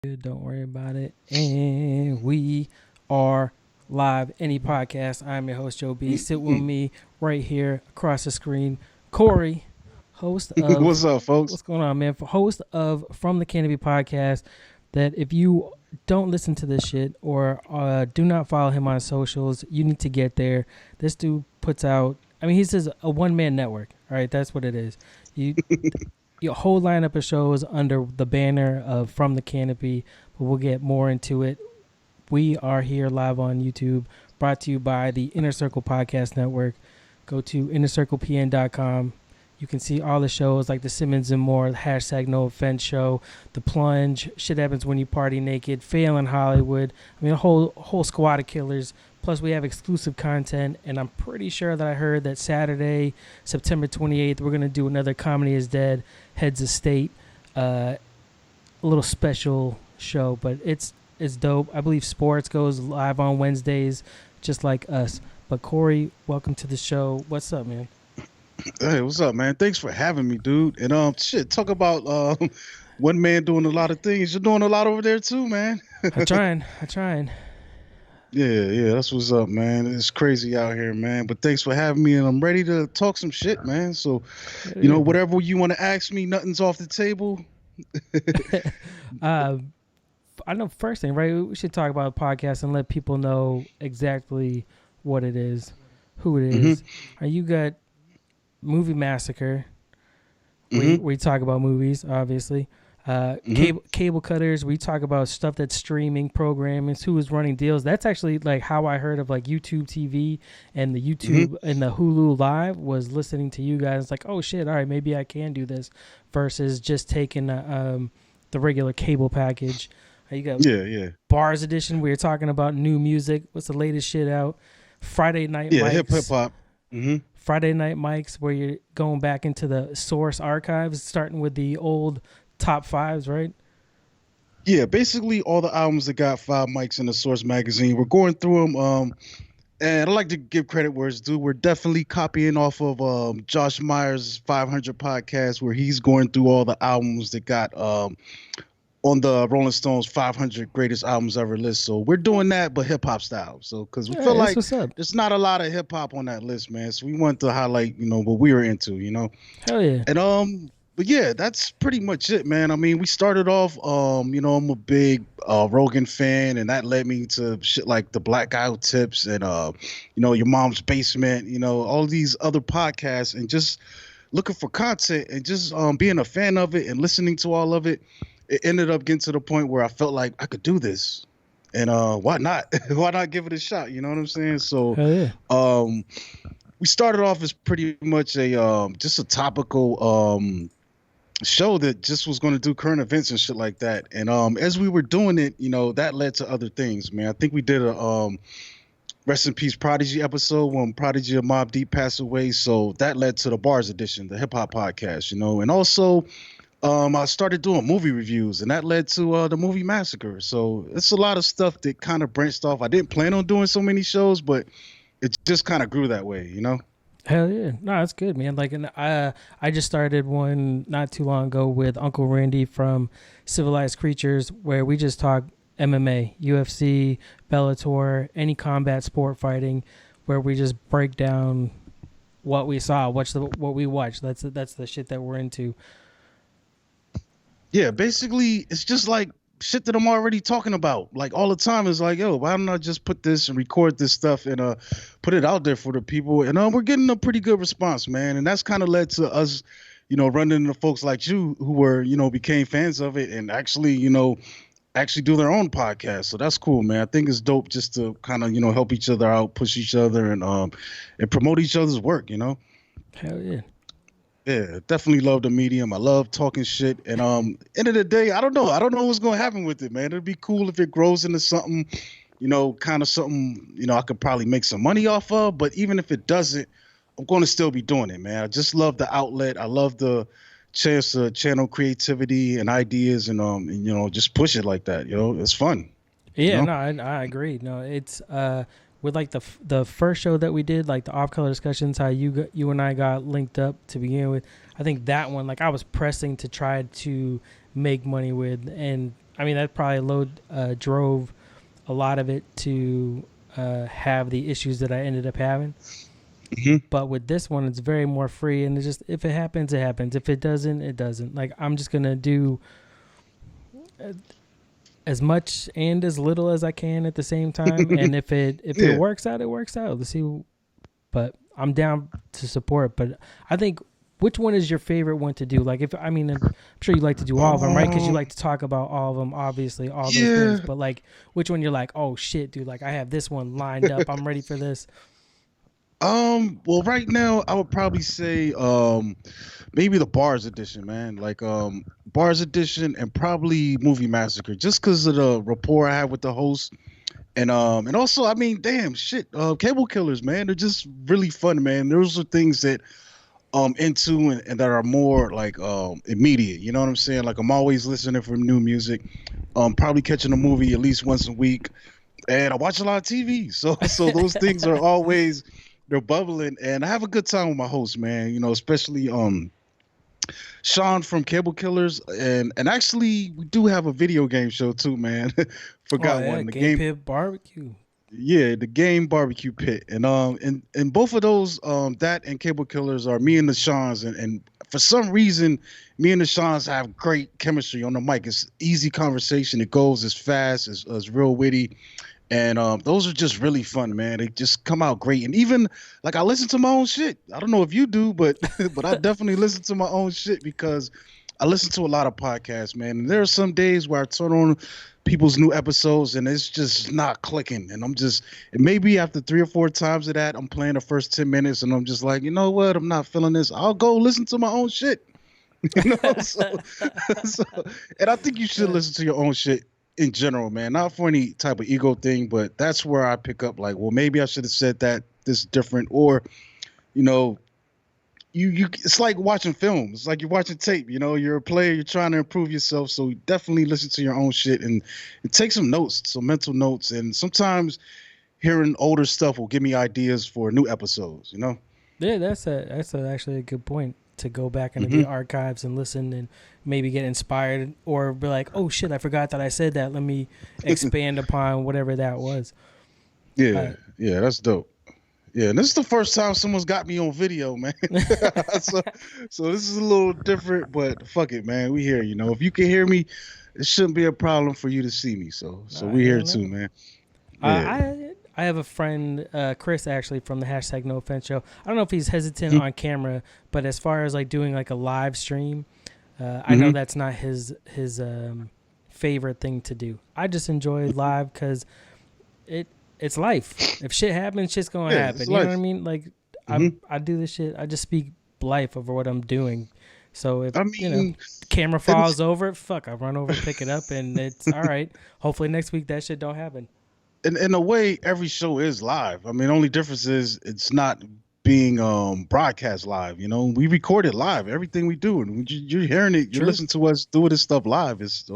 Don't worry about it. And we are live. Any podcast. I'm your host, Joe B. Sit with me right here across the screen, Cory, host of What's up, folks? what's going on, man? Host of From the Canopy podcast. That if you don't listen to this shit or do not follow him on socials, you need to get there. This dude puts out. I mean, he's just a one-man network. All right, that's what it is. You your whole lineup of shows under the banner of From the Canopy, but we'll get more into it. We are here live on YouTube, brought to you by the Inner Circle Podcast Network. Go to innercirclepn.com. You can see all the shows like the Simmons and More, hashtag No Offense show, The Plunge, Shit Happens When You Party Naked, Fail in Hollywood. I mean, a whole squad of killers. Plus, we have exclusive content, and I'm pretty sure that I heard that Saturday, September 28th, we're going to do another Comedy is Dead, Heads of State, a little special show, but it's dope. I believe sports goes live on Wednesdays, just like us. But Cory, welcome to the show. What's up, man? Hey, what's up, man? Thanks for having me, dude. And talk about one man doing a lot of things. You're doing a lot over there too, man. I'm trying. Yeah, that's what's up, man. It's crazy out here, man. But thanks for having me, and I'm ready to talk some shit, man. So, whatever you want to ask me, nothing's off the table. I know first thing, right? We should talk about the podcast and let people know exactly what it is, who it is. You got Movie Massacre. We talk about movies, obviously. Cable cutters. We talk about stuff that's streaming, programming, who is running deals. That's actually like how I heard of like YouTube TV and the YouTube and the Hulu Live was listening to you guys. It's like, oh shit, all right, maybe I can do this versus just taking the regular cable package. You got Bars Edition. We were talking about new music. What's the latest shit out? Friday Night Mics. Hip hop. Friday Night Mics, where you're going back into the source archives, starting with the old top fives, right? Yeah, basically all the albums that got 5 mics in the Source magazine. We're going through them. And I'd like to give credit where it's due. We're definitely copying off of Josh Meyer's 500 podcast, where he's going through all the albums that got on the Rolling Stones 500 greatest albums ever list. So we're doing that, but hip hop style. So because we feel like there's not a lot of hip hop on that list, man. So we want to highlight, what we were into, Hell yeah. And but yeah, that's pretty much it, man. I mean, we started off, I'm a big Rogan fan, and that led me to shit like the Black Guy Tips and Your Mom's Basement, all these other podcasts, and just looking for content and just being a fan of it and listening to all of it. It ended up getting to the point where I felt like I could do this, and why not? Why not give it a shot? You know what I'm saying? So, we started off as pretty much a just a topical show that just was going to do current events and shit like that. And as we were doing it, that led to other things, man. I think we did a Rest in Peace Prodigy episode when Prodigy of Mobb Deep passed away. So that led to the Bars Edition, the hip hop podcast, and also. I started doing movie reviews, and that led to the Movie Massacre. So it's a lot of stuff that kind of branched off. I didn't plan on doing so many shows, but it just kind of grew that way, Hell yeah. No, that's good, man. Like, and I just started one not too long ago with Uncle Randy from Civilized Creatures, where we just talk MMA, UFC, Bellator, any combat sport fighting, where we just break down what we saw, what we watched. That's the shit that we're into. Yeah, basically, it's just like shit that I'm already talking about. Like all the time, it's like, yo, why don't I just put this and record this stuff and put it out there for the people? And we're getting a pretty good response, man. And that's kind of led to us, running into folks like you who were, became fans of it and actually, actually do their own podcast. So that's cool, man. I think it's dope just to kind of, help each other out, push each other, and promote each other's work, Hell yeah. Yeah, definitely love the medium. I love talking shit. And end of the day, I don't know what's gonna happen with it, man. It'd be cool if it grows into something, kind of something, I could probably make some money off of. But even if it doesn't, I'm gonna still be doing it, man. I just love the outlet. I love the chance to channel creativity and ideas and just push it like that. It's fun. Yeah, no, I agree. No, it's with like the first show that we did, like the OffColor Discussions, how you and I got linked up to begin with. I think that one, like I was pressing to try to make money with, and I mean, that probably drove a lot of it to have the issues that I ended up having. Hmm. But with this one, it's very more free, and it's just if it happens, it happens. If it doesn't, it doesn't. Like I'm just gonna do as much and as little as I can at the same time. And if it Yeah. works out, it works out. Let's see. But I'm down to support. But I think which one is your favorite one to do? Like if I mean, I'm sure you like to do all of them, right? Because you Um. like to talk about all of them, obviously, all those things. Yeah. But like, which one you're like, oh shit, dude, like I have this one lined up. I'm ready for this. Well, right now I would probably say maybe the Bars edition, man. Like Bars edition and probably Movie Massacre, just because of the rapport I have with the host. And also, I mean, damn shit, Cable Killers, man, they're just really fun, man. Those are things that into and that are more like immediate. You know what I'm saying? Like I'm always listening for new music. Probably catching a movie at least once a week, and I watch a lot of TV. So those things are always they're bubbling, and I have a good time with my host, man. You know, especially Sean from Cable Killers, and actually we do have a video game show too, man. Oh Forgot yeah, one. The Game game, Pit Barbecue. yeah, the game Barbecue Pit, and both of those that and Cable Killers are me and the Seans, and for some reason me and the Seans have great chemistry on the mic. It's easy conversation. It goes as fast as real witty, and those are just really fun, man. They just come out great. And even like I listen to my own shit. I don't know if you do, but but I definitely listen to my own shit because I listen to a lot of podcasts, man. And there are some days where I turn on people's new episodes and it's just not clicking. And I'm just and maybe after 3 or 4 times of that, I'm playing the first 10 minutes and I'm just like, you know what? I'm not feeling this. I'll go listen to my own shit. You know, so and I think you should listen to your own shit in general, man. Not for any type of ego thing, but that's where I pick up like, well, maybe I should have said that this different, or you know, you it's like watching films. It's like you're watching tape, you know, you're a player, you're trying to improve yourself. So definitely listen to your own shit and take some notes, some mental notes. And sometimes hearing older stuff will give me ideas for new episodes, you know? Yeah, actually a good point to go back into the Hmm. archives and listen and maybe get inspired or be like, oh shit, I forgot that I said that. Let me expand upon whatever that was. Yeah, Uh, yeah, that's dope. Yeah, and this is the first time someone's got me on video, man. so, so this is a little different, but fuck it, man. We here, you know. If you can hear me, it shouldn't be a problem for you to see me. So nah, we here hell too, no. man. Yeah. I have a friend, Chris, actually from the hashtag No Offense Show. I don't know if he's hesitant Mm-hmm. on camera, but as far as like doing like a live stream, I know Mm-hmm. that's not his favorite thing to do. I just enjoy live because it it's life. If shit happens, shit's gonna Yeah, it's happen. You know what I life. mean? Like Hmm. I do this shit. I just speak life over what I'm doing. So if I the mean, camera and falls over, fuck, I run over, pick it up, and it's all right. Hopefully next week that shit don't happen. in a way, every show is live. I mean, only difference is it's not being broadcast live. You know, we record it live. Everything we do, and you're hearing it. You're True. listening to us doing this stuff live. It's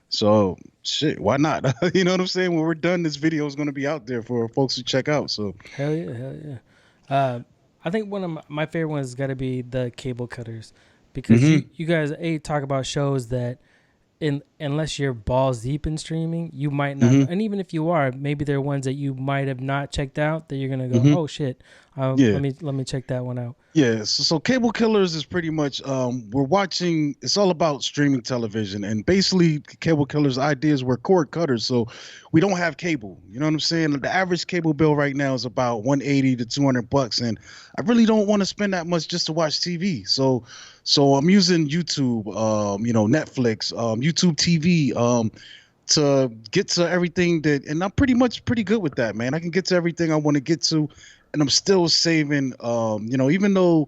so shit. Why not? You know what I'm saying? When we're done, this video is going to be out there for folks to check out. So. Hell yeah, hell yeah. I think one of my favorite ones has got to be the cable cutters, because Hmm. you guys talk about shows that unless you're balls deep in streaming, you might not know. Hmm. And even if you are, maybe there are ones that you might have not checked out that you're gonna go, Hmm. oh shit, Yeah. let me check that one out. Yeah, so Cable Killers is pretty much we're watching. It's all about streaming television, and basically Cable Killers' ideas were cord cutters. So we don't have cable. You know what I'm saying? The average cable bill right now is about 180 to $200, and I really don't want to spend that much just to watch TV. So I'm using YouTube, Netflix, YouTube TV, to get to everything that, and I'm pretty good with that, man. I can get to everything I want to get to, and I'm still saving. Even though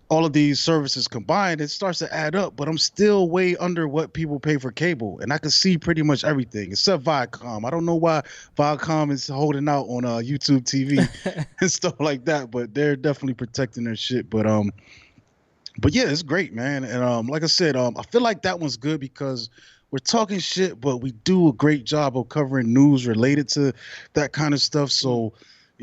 all of these services combined, it starts to add up, but I'm still way under what people pay for cable, and I can see pretty much everything except Viacom. I don't know why Viacom is holding out on YouTube TV and stuff like that, but they're definitely protecting their shit. But yeah, it's great, man. And like I said, I feel like that one's good because we're talking shit, but we do a great job of covering news related to that kind of stuff. So,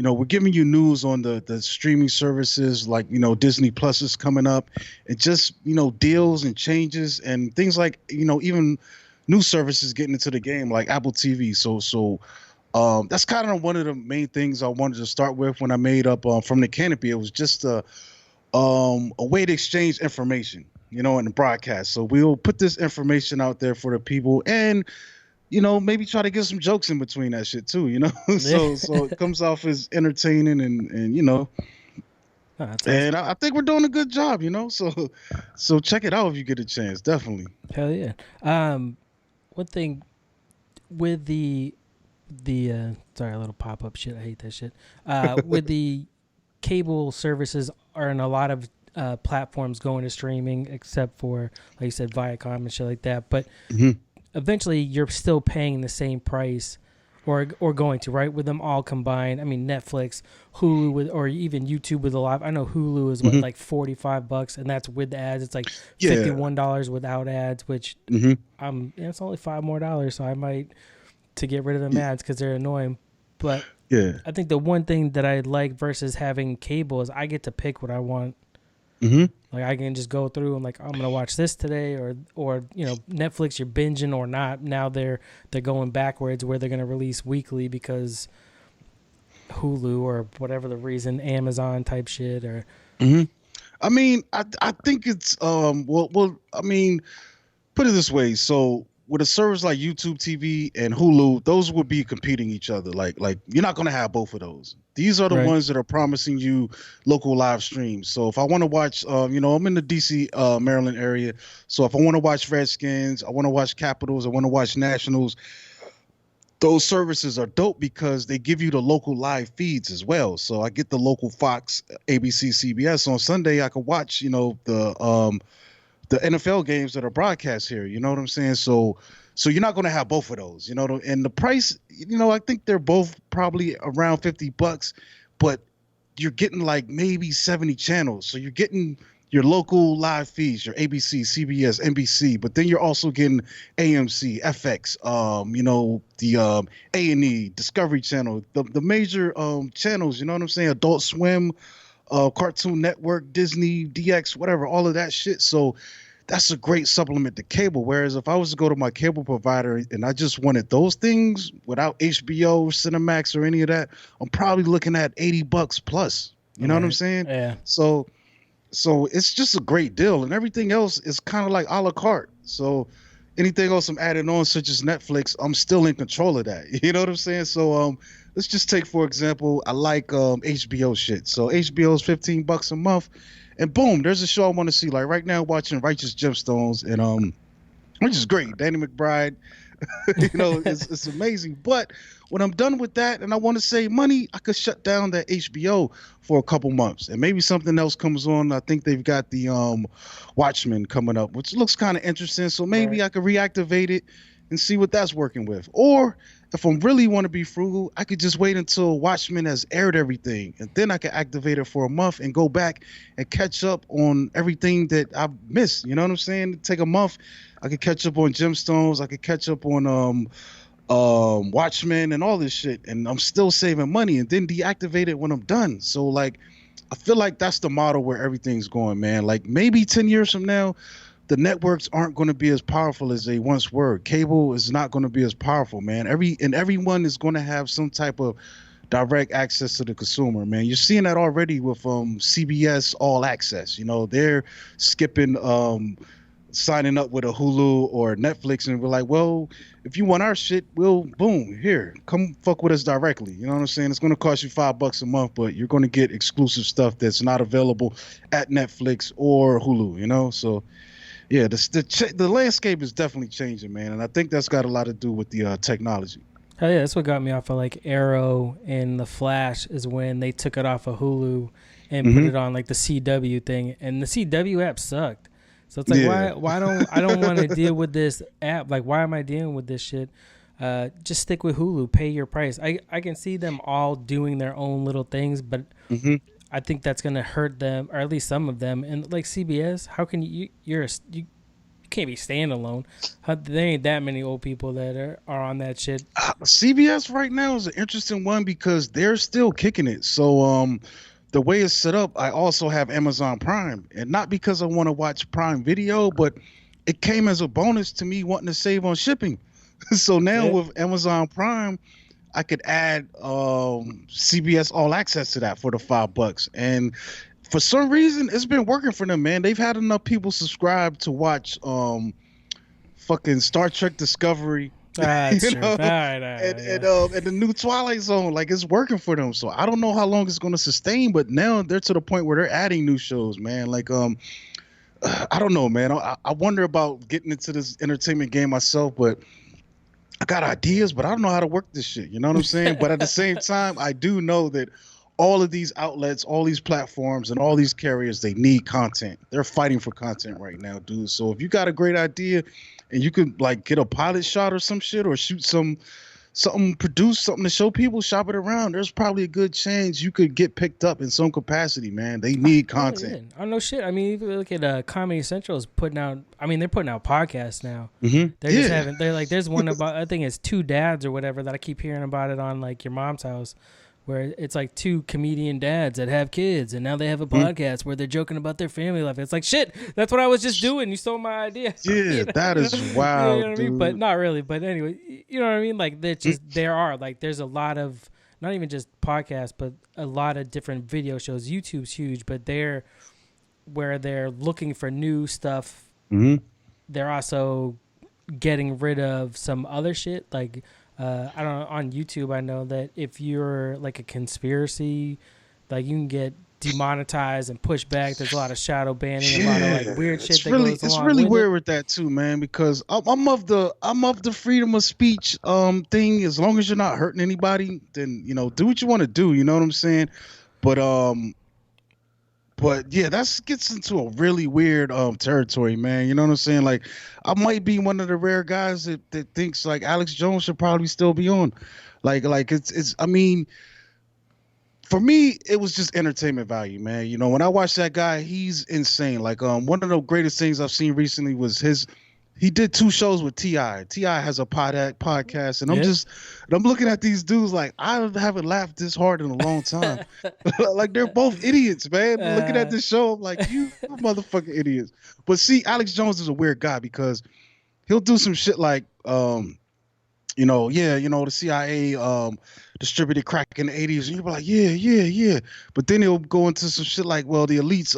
we're giving you news on the streaming services like, Disney Plus is coming up, and just, deals and changes and things like, even new services getting into the game like Apple TV. That's kind of one of the main things I wanted to start with when I made up from the Canopy. It was just a way to exchange information, in the broadcast. So we'll put this information out there for the people, and maybe try to get some jokes in between that shit too. Yeah. So it comes off as entertaining and Oh, that's and awesome. I think we're doing a good job. So check it out if you get a chance, definitely. Hell yeah. One thing with the sorry, a little pop up shit. I hate that shit. With the cable services are in a lot of platforms going to streaming, except for like you said, Viacom and shit like that. But Hmm. eventually, you're still paying the same price, or going to, right, with them all combined. I mean, Netflix, Hulu with, or even YouTube with a live. I know Hulu is what, Hmm. like $45, and that's with the ads. It's like Yeah. $51 without ads, which Hmm. it's only $5 more, so I might to get rid of them ads because they're annoying. But Yeah. I think the one thing that I like versus having cable is I get to pick what I want. Hmm. Like I can just go through and like I'm gonna watch this today, or Netflix, you're binging or not. Now they're going backwards where they're gonna release weekly because Hulu or whatever the reason, Amazon type shit or Hmm. I mean, I think it's I mean, put it this way. So with a service like YouTube TV and Hulu, those would be competing each other. Like you're not gonna have both of those. These are the right. ones that are promising you local live streams. So if I want to watch, I'm in the DC, Maryland area. So if I want to watch Redskins, I want to watch Capitals, I want to watch Nationals, those services are dope because they give you the local live feeds as well. So I get the local Fox, ABC, CBS on Sunday. I can watch, the NFL games that are broadcast here. You know what I'm saying? So you're not going to have both of those. And the price, I think they're both probably around $50, but you're getting like maybe 70 channels. So you're getting your local live feeds, your ABC, CBS, NBC, but then you're also getting AMC, FX, the A&E, Discovery Channel, the major channels, you know what I'm saying? Adult Swim, Cartoon Network, Disney, DX, whatever, all of that shit. So that's a great supplement to cable. Whereas if I was to go to my cable provider and I just wanted those things without HBO, Cinemax, or any of that, I'm probably looking at $80 plus. You know what I'm Right. saying? Yeah. So it's just a great deal, and everything else is kind of like a la carte. So anything else I'm adding on, such as Netflix, I'm still in control of that. You know what I'm saying? So let's just take for example, I like HBO shit. So HBO is $15 a month, and boom, there's a show I want to see. Like right now, watching Righteous Gemstones, and which is great. Danny McBride, it's amazing. But when I'm done with that and I want to save money, I could shut down that HBO for a couple months and maybe something else comes on. I think they've got the Watchmen coming up, which looks kind of interesting. So Right. maybe I could reactivate it and see what that's working with. Or if I really want to be frugal, I could just wait until Watchmen has aired everything, and then I could activate it for a month and go back and catch up on everything that I've missed. You know what I'm saying? Take a month, I could catch up on Gemstones, I could catch up on Watchmen and all this shit, and I'm still saving money, and then deactivate it when I'm done. So like, I feel like that's the model where everything's going, man. Like maybe 10 years from now, the networks aren't going to be as powerful as they once were. Cable is not going to be as powerful, man. Everyone is going to have some type of direct access to the consumer, man. You're seeing that already with CBS All Access. They're skipping signing up with a Hulu or Netflix, and we're like, well, if you want our shit, we'll boom here, come fuck with us directly. You know what I'm saying? It's going to cost you $5 a month, but you're going to get exclusive stuff that's not available at Netflix or Hulu. So yeah, the landscape is definitely changing, man, and I think that's got a lot to do with the technology. Hell yeah, that's what got me off of like Arrow and The Flash is when they took it off of Hulu and put Hmm. it on like the CW thing, and the CW app sucked. So it's like Yeah. why don't I don't want to deal with this app? Like why am I dealing with this shit? Just stick with Hulu, pay your price. I can see them all doing their own little things, but Hmm. I think that's gonna hurt them, or at least some of them. And like CBS, how can you can't be standalone. There ain't that many old people that are on that shit. CBS right now is an interesting one because they're still kicking it. So the way it's set up, I also have Amazon Prime, and not because I want to watch Prime Video, but it came as a bonus to me wanting to save on shipping. So now Yeah. with Amazon Prime, I could add CBS All Access to that for the $5. And for some reason, it's been working for them, man. They've had enough people subscribe to watch fucking Star Trek Discovery, That's you true. know, Yeah. and the new Twilight Zone. Like it's working for them. So I don't know how long it's going to sustain, but now they're to the point where they're adding new shows, man. Like I don't know, man. I wonder about getting into this entertainment game myself, but I got ideas, but I don't know how to work this shit. You know what I'm saying? But at the same time, I do know that all of these outlets, all these platforms, and all these carriers, they need content. They're fighting for content right now, dude. So if you got a great idea and you could like get a pilot shot or some shit or shoot something, produce something to show people, shop it around, there's probably a good chance you could get picked up in some capacity, man. They need Yeah, content. yeah. I know shit. I mean, if you look at Comedy Central is putting out. I mean, they're putting out podcasts now. They're just Yeah. having. They're like, there's one about. I think it's two dads or whatever that I keep hearing about it on like Your Mom's House, where it's like two comedian dads that have kids and now they have a podcast where they're joking about their family life. It's like shit. That's what I was just doing. You stole my idea. Yeah, You know? that is You know wild, what I mean? dude. But not really. But anyway, you know what I mean? Like there's just there are like there's a lot of not even just podcasts, but a lot of different video shows. YouTube's huge, but they're where they're looking for new stuff. They're also getting rid of some other shit. Like I don't know, on YouTube, I know that if you're like a conspiracy, like you can get demonetized and pushed back. There's a lot of shadow banning, a lot of like weird shit that goes It's along really with weird it. with that too, man, because I'm of the freedom of speech thing. As long as you're not hurting anybody, then do what you want to do, you know what I'm saying? But yeah, that gets into a really weird territory, man. You know what I'm saying? Like I might be one of the rare guys that thinks like Alex Jones should probably still be on. Like it's I mean, for me, it was just entertainment value, man. When I watch that guy, he's insane. Like one of the greatest things I've seen recently was he did 2 shows with Ti. Ti has a podcast, and Yeah. I'm looking at these dudes like I haven't laughed this hard in a long time. Like they're both idiots, man. Looking at Uh, this show, I'm like, you motherfucking idiots. But see, Alex Jones is a weird guy because he'll do some shit like the CIA distributed crack in the 80s, and you're like, yeah. But then he'll go into some shit like, well, the elites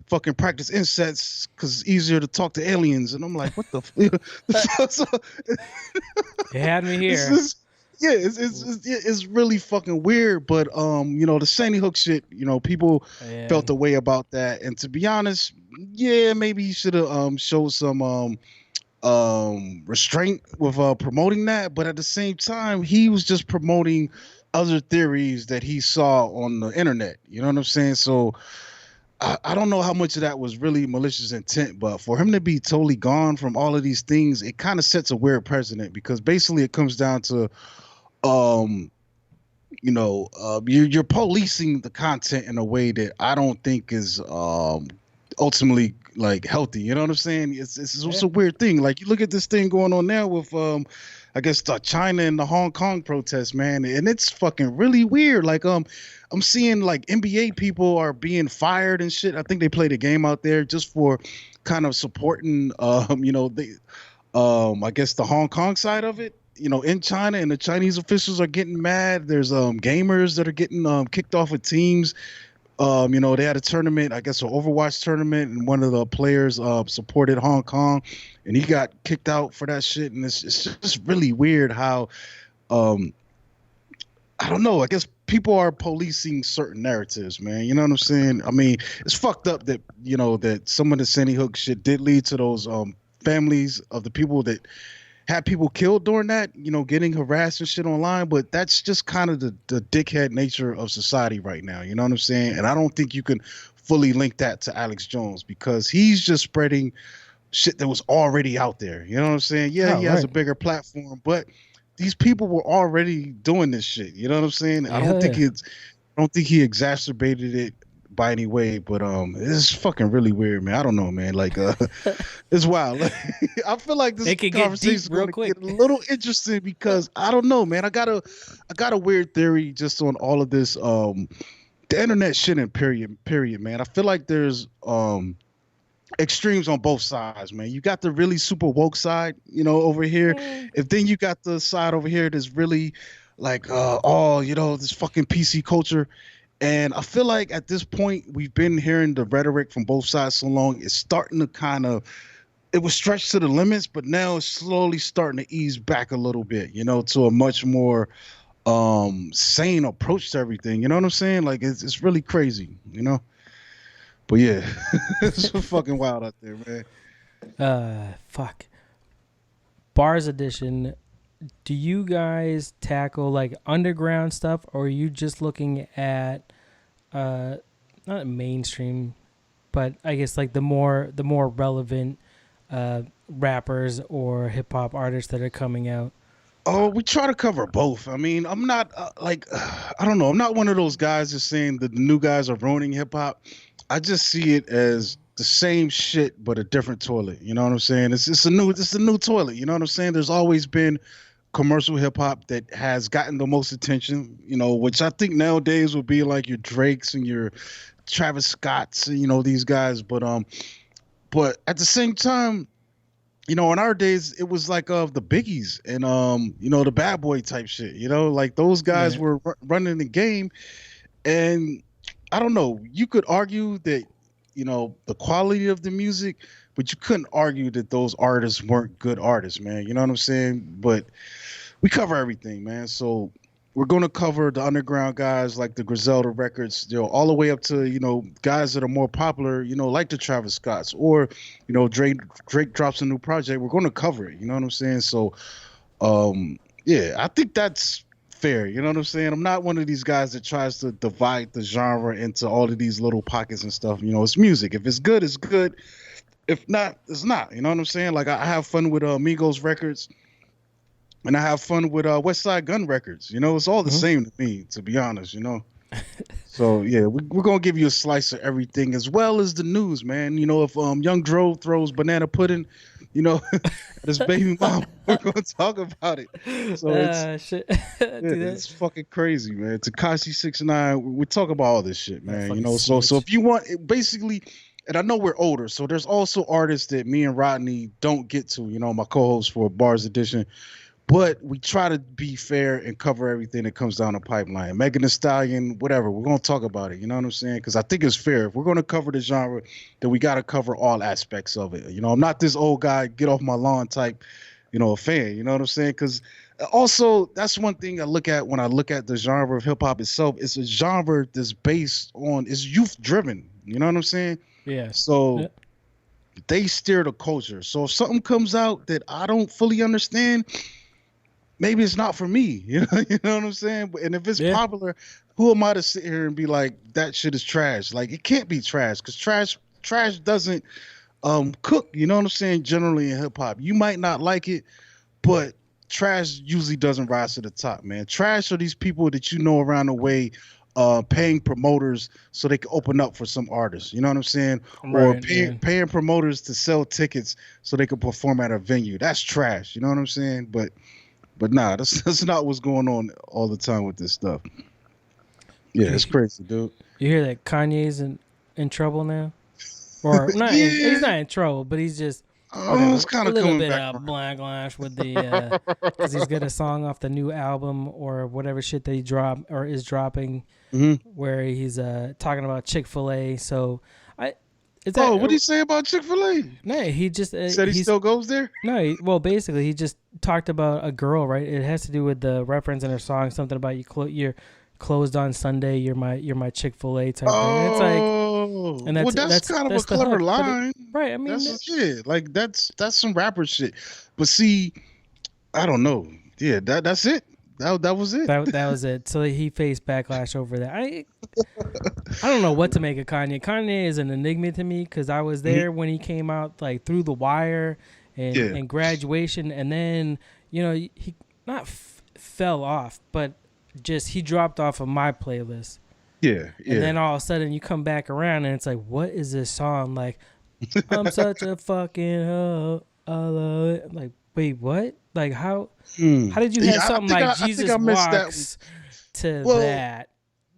fucking practice insects because it's easier to talk to aliens. And I'm like, what the so, it had me it's here. just, yeah, it's really fucking weird. But the Sandy Hook shit, people Yeah. felt the way about that. And to be honest, yeah, maybe he should have showed some restraint with promoting that, but at the same time he was just promoting other theories that he saw on the internet, you know what I'm saying? So I don't know how much of that was really malicious intent, but for him to be totally gone from all of these things, it kind of sets a weird precedent because basically it comes down to you're policing the content in a way that I don't think is ultimately like healthy. You know what I'm saying? It's a weird thing. Like you look at this thing going on now with I guess China and the Hong Kong protests, man, and it's fucking really weird. Like I'm seeing like NBA people are being fired and shit. I think they played a game out there just for kind of supporting I guess the Hong Kong side of it. In China, and the Chinese officials are getting mad. There's gamers that are getting kicked off of teams. They had a tournament, I guess an Overwatch tournament, and one of the players supported Hong Kong, and he got kicked out for that shit. And it's just really weird how I don't know. I guess people are policing certain narratives, man. You know what I'm saying? I mean, it's fucked up that that some of the Sandy Hook shit did lead to those families of the people that had people killed during that, getting harassed and shit online. But that's just kind of the dickhead nature of society right now. You know what I'm saying? And I don't think you can fully link that to Alex Jones because he's just spreading shit that was already out there. You know what I'm saying? Yeah, Oh, he has right. a bigger platform, but these people were already doing this shit. You know what I'm saying? I don't think Yeah. he exacerbated it by any way, but it's fucking really weird, man. I don't know, man. Like it's wild. I feel like this It could get conversation deep is real going to quick. get a little interesting because I don't know, man. I got a weird theory just on all of this the internet shit and period, man. I feel like there's extremes on both sides, man. You got the really super woke side, over here. Mm. If then you got the side over here that's really like, this fucking PC culture. And I feel like at this point we've been hearing the rhetoric from both sides so long, it's starting to kind of it was stretched to the limits, but now it's slowly starting to ease back a little bit, to a much more sane approach to everything. You know what I'm saying? Like it's really crazy. But yeah, it's fucking wild out there, man. Fuck. Bars edition. Do you guys tackle like underground stuff, or are you just looking at uh not mainstream, but I guess like the more relevant rappers or hip hop artists that are coming out? Oh, we try to cover both. I mean, I'm not I don't know. I'm not one of those guys just saying that the new guys are ruining hip hop. I just see it as the same shit but a different toilet. You know what I'm saying? It's a new toilet. You know what I'm saying? There's always been commercial hip hop that has gotten the most attention. Which I think nowadays would be like your Drakes and your Travis Scotts. These guys. But at the same time, in our days, it was like the Biggies and the Bad Boy type shit. Like those guys Yeah. were running the game, and I don't know. You could argue that the quality of the music, but you couldn't argue that those artists weren't good artists, man. You know what I'm saying? But we cover everything, man. So we're going to cover the underground guys like the Griselda records, all the way up to guys that are more popular, like the Travis Scotts, or Drake drops a new project. We're going to cover it. You know what I'm saying? So, yeah, I think that's fair. You know what I'm saying? I'm not one of these guys that tries to divide the genre into all of these little pockets and stuff. It's music. If it's good, it's good. If not, it's not. You know what I'm saying? Like I have fun with Migos records. And I have fun with West Side Gun Records. It's all the Mhm. same to me, to be honest. So yeah, we're gonna give you a slice of everything as well as the news, man. If Young Dro throws banana pudding, at his baby mom, we're gonna talk about it. So it's Shit. yeah, Do that. it's fucking crazy, man. Takashi 69, we talk about all this shit, That man. fucking So snitch. if you want, basically, and I know we're older, so there's also artists that me and Rodney don't get to. My co-host for Bars Edition, but we try to be fair and cover everything that comes down the pipeline. Megan Thee Stallion, whatever. We're gonna talk about it. You know what I'm saying? Because I think it's fair. If we're gonna cover the genre, then we gotta cover all aspects of it. I'm not this old guy, get off my lawn type, fan. You know what I'm saying? Because also that's one thing I look at when I look at the genre of hip hop itself. It's a genre that's based on it's youth driven. You know what I'm saying? Yeah. So Yeah. they steer the culture. So if something comes out that I don't fully understand, maybe it's not for me. You know what I'm saying? And if it's Yeah. popular, who am I to sit here and be like, that shit is trash? Like it can't be trash because trash doesn't cook. You know what I'm saying? Generally in hip hop, you might not like it, but trash usually doesn't rise to the top, man. Trash are these people that around the way. Paying promoters so they can open up for some artists, you know what I'm saying, or Right. Yeah. paying promoters to sell tickets so they can perform at a venue. That's trash, you know what I'm saying? But nah, that's not what's going on all the time with this stuff. Yeah, You, it's crazy, dude. you hear that Kanye's in trouble now, or not? He's Yeah, not in trouble, but he's just okay. it's kind A of little coming bit back of around. backlash with the because he's got a song off the new album or whatever shit that he dropped or is dropping, Hmm. where he's talking about Chick-fil-A. So I is that Oh, what do you say about Chick-fil-A? no? He just Said he he's still goes there. no. Well, basically, he just talked about a girl, right? It has to do with the reference in her song, something about you're closed on Sunday. You're my Chick-fil-A type thing, and it's like, Oh, and well, that's that's that's kind of a that's the clever hook. But it, line. right, I mean, That's yeah, like that's some rapper shit. But see, I don't know. Yeah, that's it. That was it. that was it. So he faced backlash over that. I don't know what to make of Kanye. Kanye is an enigma to me because I was Mhm. there when he came out, like through the wire and Yeah, and graduation, and then he not fell off, but just he dropped off of my playlist. yeah, And yeah. then all of a sudden you come back around and it's like, what is this song? Like, I'm such a fucking hoe. I love it. I'm like, wait, what? Like, how Hmm. did you have Yeah, something like I think Jesus I missed that one. Walks to Well, that?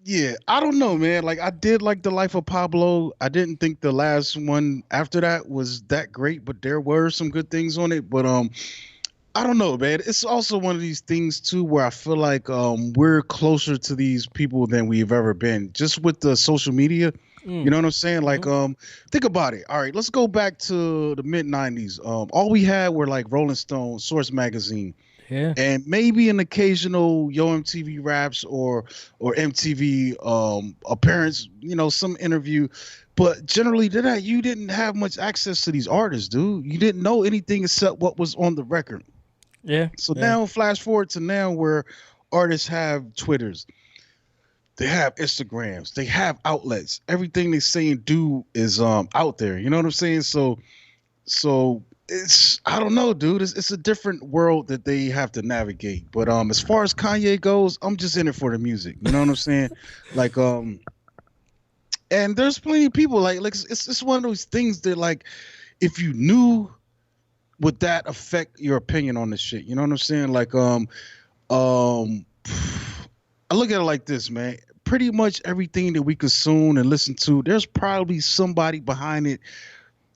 Yeah, I don't know, man. Like I did like The Life of Pablo. I didn't think the last one after that was that great, but there were some good things on it. But I don't know, man. It's also one of these things too where I feel like we're closer to these people than we've ever been, just with the social media. You know what I'm saying? Like, think about it. All right, let's go back to the mid '90s. All we had were like Rolling Stone, Source Magazine, Yeah. and maybe an occasional Yo MTV Raps or MTV appearance. You know, some interview. But generally, that you didn't have much access to these artists, dude. You didn't know anything except what was on the record. Yeah. So Yeah. now, flash forward to now, where artists have Twitters, they have Instagrams, they have outlets. Everything they say and do is out there. You know what I'm saying? So it's I don't know, dude. It's a different world that they have to navigate. But as far as Kanye goes, I'm just in it for the music. You know what I'm saying? Like and there's plenty of people like it's one of those things that like if you knew would that affect your opinion on this shit? You know what I'm saying? Like um I look at it like this, man. Pretty much everything that we consume and listen to, there's probably somebody behind it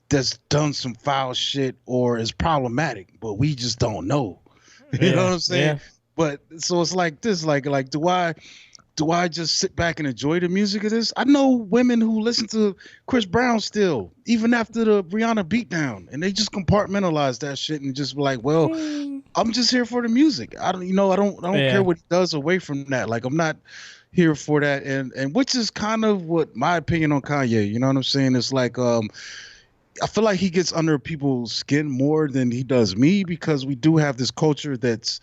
that's done some foul shit or is problematic, but we just don't know. You know Yeah. what I'm saying? Yeah. But so it's like this, like do I just sit back and enjoy the music of this? I know women who listen to Chris Brown still, even after the Rihanna beatdown, and they just compartmentalize that shit and just be like, well, I'm just here for the music. I don't care Yeah. what he does away from that. Like I'm not here for that, and which is kind of what my opinion on Kanye. You know what I'm saying? It's like I feel like he gets under people's skin more than he does me because we do have this culture that's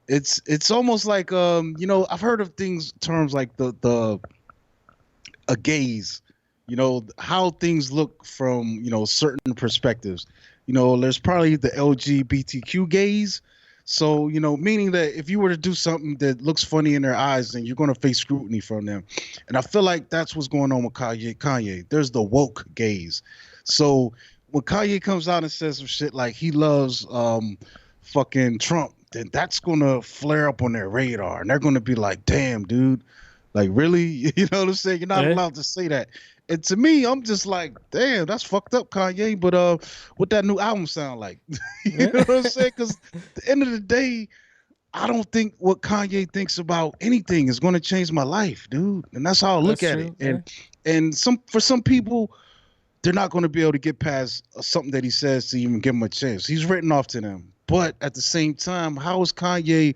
it's almost like I've heard of things terms like the a gaze, how things look from certain perspectives. There's probably the LGBTQ gaze. So, meaning that if you were to do something that looks funny in their eyes, then you're going to face scrutiny from them. And I feel like that's what's going on with Kanye. There's the woke gaze. So when Kanye comes out and says some shit like he loves fucking Trump, then that's going to flare up on their radar. And they're going to be like, damn, dude, like, really? You know what I'm saying? You're not Yeah. allowed to say that. And to me, I'm just like, damn, that's fucked up, Kanye. But what that new album sound like? You know Yeah. what I'm saying? Because at the end of the day, I don't think what Kanye thinks about anything is going to change my life, dude. And that's how I look That's at it. true. Yeah. And for some people, they're not going to be able to get past something that he says to even give him a chance. He's written off to them. But at the same time, how is Kanye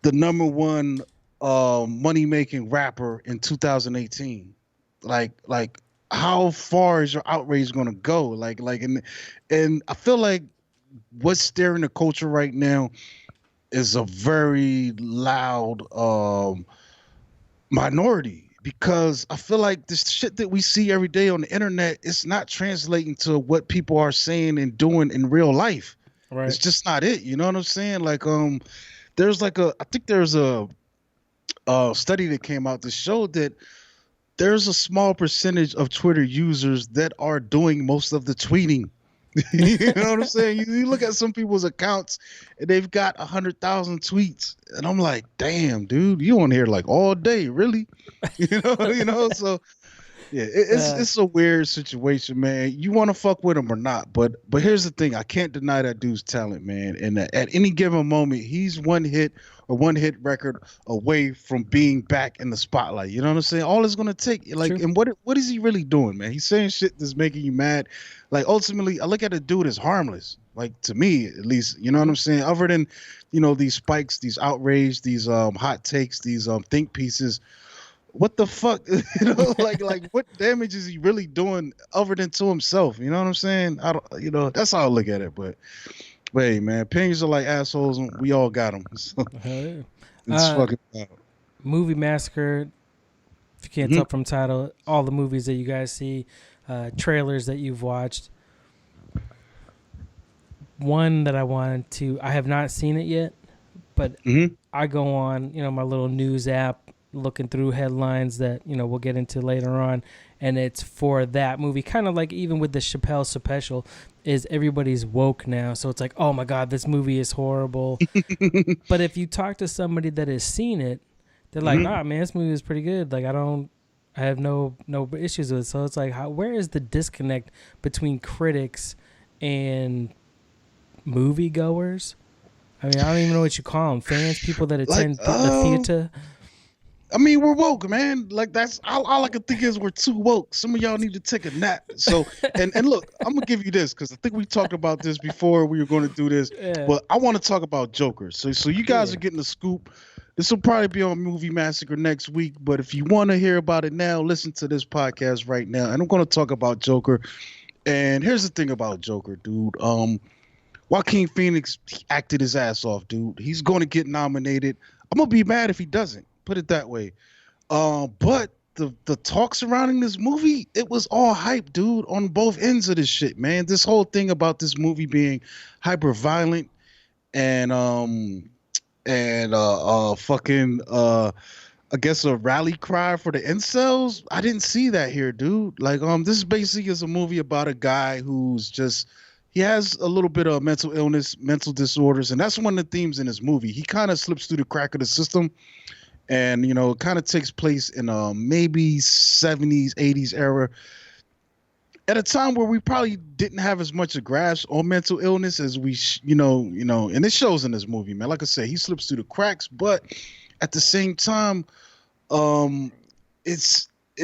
the number one money making rapper in 2018? Like how far is your outrage gonna go? And I feel like what's staring the culture right now is a very loud minority because I feel like this shit that we see every day on the internet, it's not translating to what people are saying and doing in real life. It's Right. just not it. You know what I'm saying? Like there's like I think there's a study that came out that showed that there's a small percentage of Twitter users that are doing most of the tweeting. You know what I'm saying? You look at some people's accounts and they've got 100,000 tweets, and I'm like, damn, dude, you on here like all day, really? So yeah, Uh, it's a weird situation, man. You want to fuck with him or not, but here's the thing: I can't deny that dude's talent, man. And at any given moment, he's one hit record away from being back in the spotlight. You know what I'm saying? All it's gonna take, like, true. and what is he really doing, man? He's saying shit that's making you mad. Like ultimately, I look at a dude as harmless. Like to me, at least, you know what I'm saying? Other than, these spikes, these outrage, these hot takes, these think pieces, what the fuck, like what damage is he really doing other than to himself? You know what I'm saying? I don't, that's how I look at it. But hey, man, opinions are like assholes, and we all got them. So Hell yeah. it's fucking. Movie Massacre. If you can't Mhm. tell from title, all the movies that you guys see, trailers that you've watched. One that I have not seen it yet, but Mhm. I go on, my little news app looking through headlines that, we'll get into later on. And it's for that movie, kind of like even with the Chappelle special, is everybody's woke now. So it's like, oh my God, this movie is horrible. But if you talk to somebody that has seen it, they're like, nah, man, this movie is pretty good. Like, I have no issues with it. So it's like, where is the disconnect between critics and moviegoers? I mean, I don't even know what you call them. Fans, people that attend the theater. I mean, we're woke, man. Like that's all I can think is we're too woke. Some of y'all need to take a nap. So and look, I'm gonna give you this because I think we talked about this before we were going to do this. Yeah. But I want to talk about Joker. So you guys are getting the scoop. This will probably be on Movie Massacre next week. But if you want to hear about it now, listen to this podcast right now. And I'm going to talk about Joker. And here's the thing about Joker, dude. Joaquin Phoenix acted his ass off, dude. He's going to get nominated. I'm gonna be mad if he doesn't. Put it that way. But the talk surrounding this movie, it was all hype, dude, on both ends of this shit, man. This whole thing about this movie being hyper violent and fucking I guess a rally cry for the incels. I didn't see that here, dude. Like this basically is a movie about a guy who's just he has a little bit of mental illness, mental disorders, and that's one of the themes in this movie. He kind of slips through the crack of the system. And, you know, it kind of takes place in maybe 70s, 80s era at a time where we probably didn't have as much a grasp on mental illness as we, you know, and it shows in this movie, man. Like I said, he slips through the cracks, but at the same time, it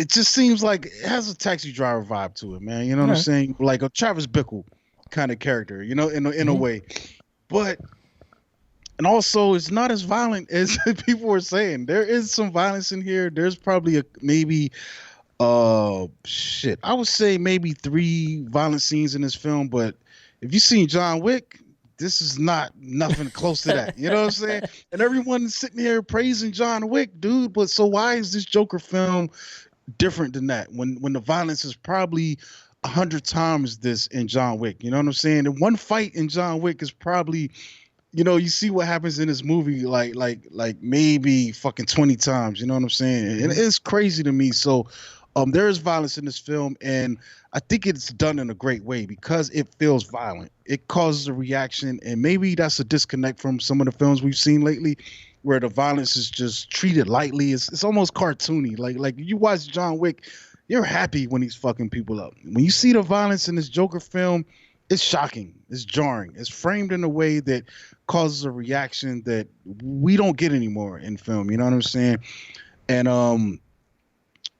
just seems like it has a Taxi Driver vibe to it, man. You know what I'm saying? Like a Travis Bickle kind of character, you know, in a way. But and also, it's not as violent as people were saying. There is some violence in here. There's probably maybe I would say maybe 3 violent scenes in this film. But if you've seen John Wick, this is nothing close to that. You know what I'm saying? And everyone's sitting here praising John Wick, dude. But so why is this Joker film different than that? When the violence is probably 100 times this in John Wick. You know what I'm saying? And one fight in John Wick is probably, you know, you see what happens in this movie like maybe fucking 20 times. You know what I'm saying? And it's crazy to me. So there is violence in this film, and I think it's done in a great way because it feels violent. It causes a reaction, and maybe that's a disconnect from some of the films we've seen lately where the violence is just treated lightly. It's almost cartoony. Like you watch John Wick, you're happy when he's fucking people up. When you see the violence in this Joker film, it's shocking. It's jarring. It's framed in a way that causes a reaction that we don't get anymore in film. You know what I'm saying?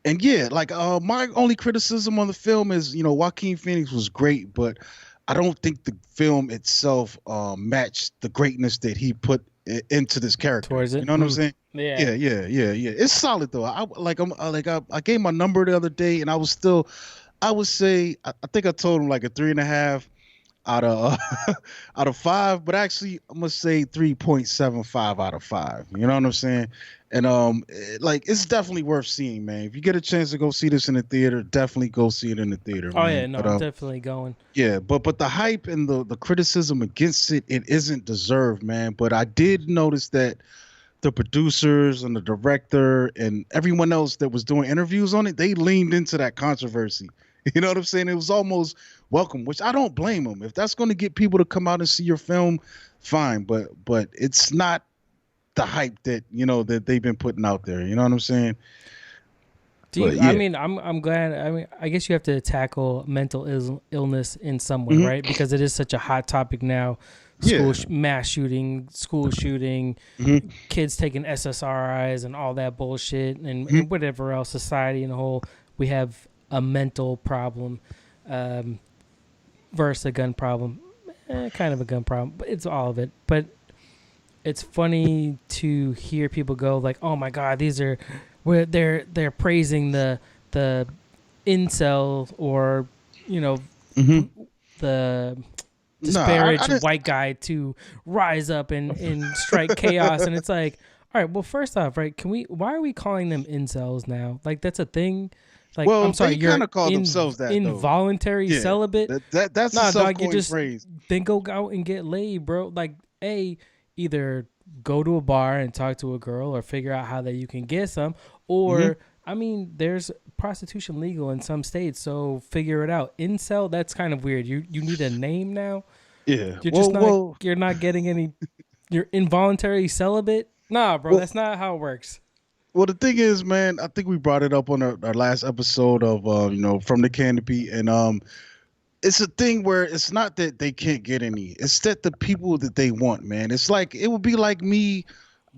And yeah, like my only criticism on the film is, you know, Joaquin Phoenix was great, but I don't think the film itself matched the greatness that he put into this character. Towards it. You know what I'm saying? Yeah. It's solid though. I gave my number the other day, and I would say I think I told him like a 3.5 out of 5, but actually I'm gonna say 3.75 out of 5. You know what I'm saying? And it's definitely worth seeing, man. If you get a chance to go see this in the theater, definitely go see it in the theater. Oh man. yeah, no, I'm definitely going. Yeah, but the hype and the criticism against it isn't deserved, man. But I did notice that the producers and the director and everyone else that was doing interviews on it, they leaned into that controversy. You know what I'm saying? It was almost welcome, which I don't blame them. If that's going to get people to come out and see your film, fine. But it's not the hype that, you know, that they've been putting out there. You know what I'm saying? I mean, I'm glad. I mean, I guess you have to tackle mental illness in some way, right? Because it is such a hot topic now. Mass shooting, school shooting, kids taking SSRIs and all that bullshit, and whatever else, society in a whole. We have a mental problem versus a gun problem. Kind of a gun problem, but it's all of it. But it's funny to hear people go like, "Oh my God, they're praising the incel or, you know, the disparaged white guy to rise up and strike chaos." And it's like, all right, well, first off, right? Why are we calling them incels now? Like, that's a thing. Like, well, I'm sorry, they kind of call themselves that. Involuntary celibate. That's a self-coined phrase. Then go out and get laid, bro. Like, either go to a bar and talk to a girl, or figure out how that you can get some, or I mean, there's prostitution legal in some states, so figure it out. Incel, that's kind of weird. You need a name now. Yeah, you're not getting any. You're involuntary celibate. Nah, bro, that's not how it works. Well, the thing is, man, I think we brought it up on our last episode of from the Canopy, and it's a thing where it's not that they can't get any, it's that the people that they want, man. It's like it would be like me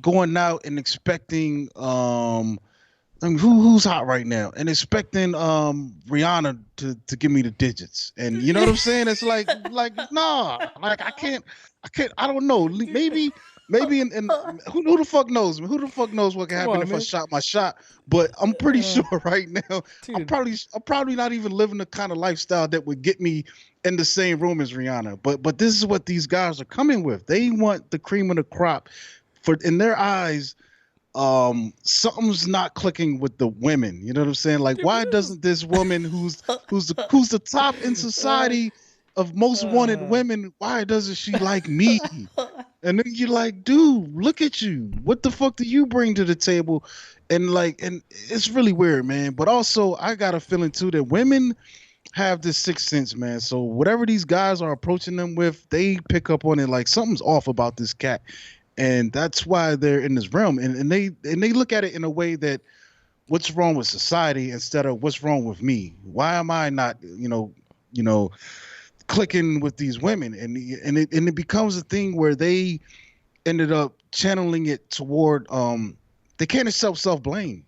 going out and expecting I mean, who's hot right now and expecting Rihanna to give me the digits, and you know what I'm saying? It's like nah, like I can't, I don't know. Maybe and who the fuck knows? Who the fuck knows what can Come happen on, if I man. shot my shot? But I'm pretty sure right now Dude, I'm probably not even living the kind of lifestyle that would get me in the same room as Rihanna. But this is what these guys are coming with. They want the cream of the crop. For in their eyes, something's not clicking with the women. You know what I'm saying? Like, why doesn't this woman who's the top in society of most wanted uh, women, why doesn't she like me? And then you're like, dude, look at you. What the fuck do you bring to the table? And it's really weird, man. But also I got a feeling too that women have this sixth sense, man. So whatever these guys are approaching them with, they pick up on it like something's off about this cat. And that's why they're in this realm. And they look at it in a way that what's wrong with society instead of what's wrong with me. Why am I not, you know, clicking with these women? And it becomes a thing where they ended up channeling it toward they can't accept self-blame.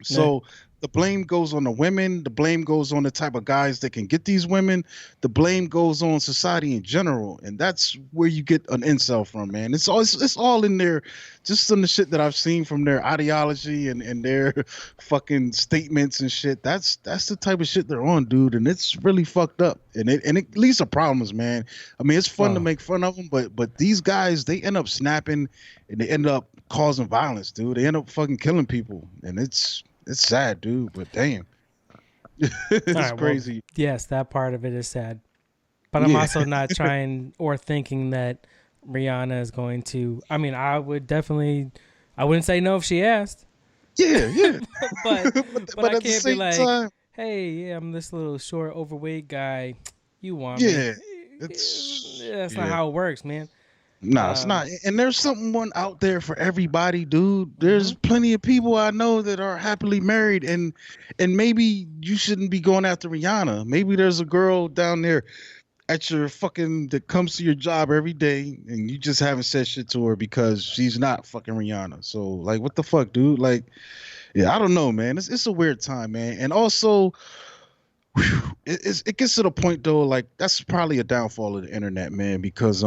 nah. So the blame goes on the women. The blame goes on the type of guys that can get these women. The blame goes on society in general, and that's where you get an incel from, man. It's all in there, just on the shit that I've seen from their ideology and their fucking statements and shit. That's the type of shit they're on, dude, and it's really fucked up. And it leads to problems, man. I mean, it's fun to Oh, make fun of them, but these guys, they end up snapping and they end up causing violence, dude. They end up fucking killing people, and it's sad, dude, but damn. all It's right. Well, crazy. yes, that part of it is sad. But I'm Yeah. also not trying or thinking that Rihanna is going to. I mean, I would definitely. I wouldn't say no if she asked. Yeah, yeah. but but But I at the can't be same like, time, hey, yeah, I'm this little short, overweight guy. You want me? yeah. Yeah, that's not Yeah. how it works, man. Nah, it's Um, not. And there's something one out there for everybody, dude. hmm There's plenty of people I know that are happily married, and maybe you shouldn't be going after Rihanna. Maybe there's a girl down there at your fucking that comes to your job every day and you just haven't said shit to her because she's not fucking Rihanna. So like what the fuck, dude? Like, yeah, I don't know, man. It's a weird time, man. And also it gets to the point though, like that's probably a downfall of the internet, man, because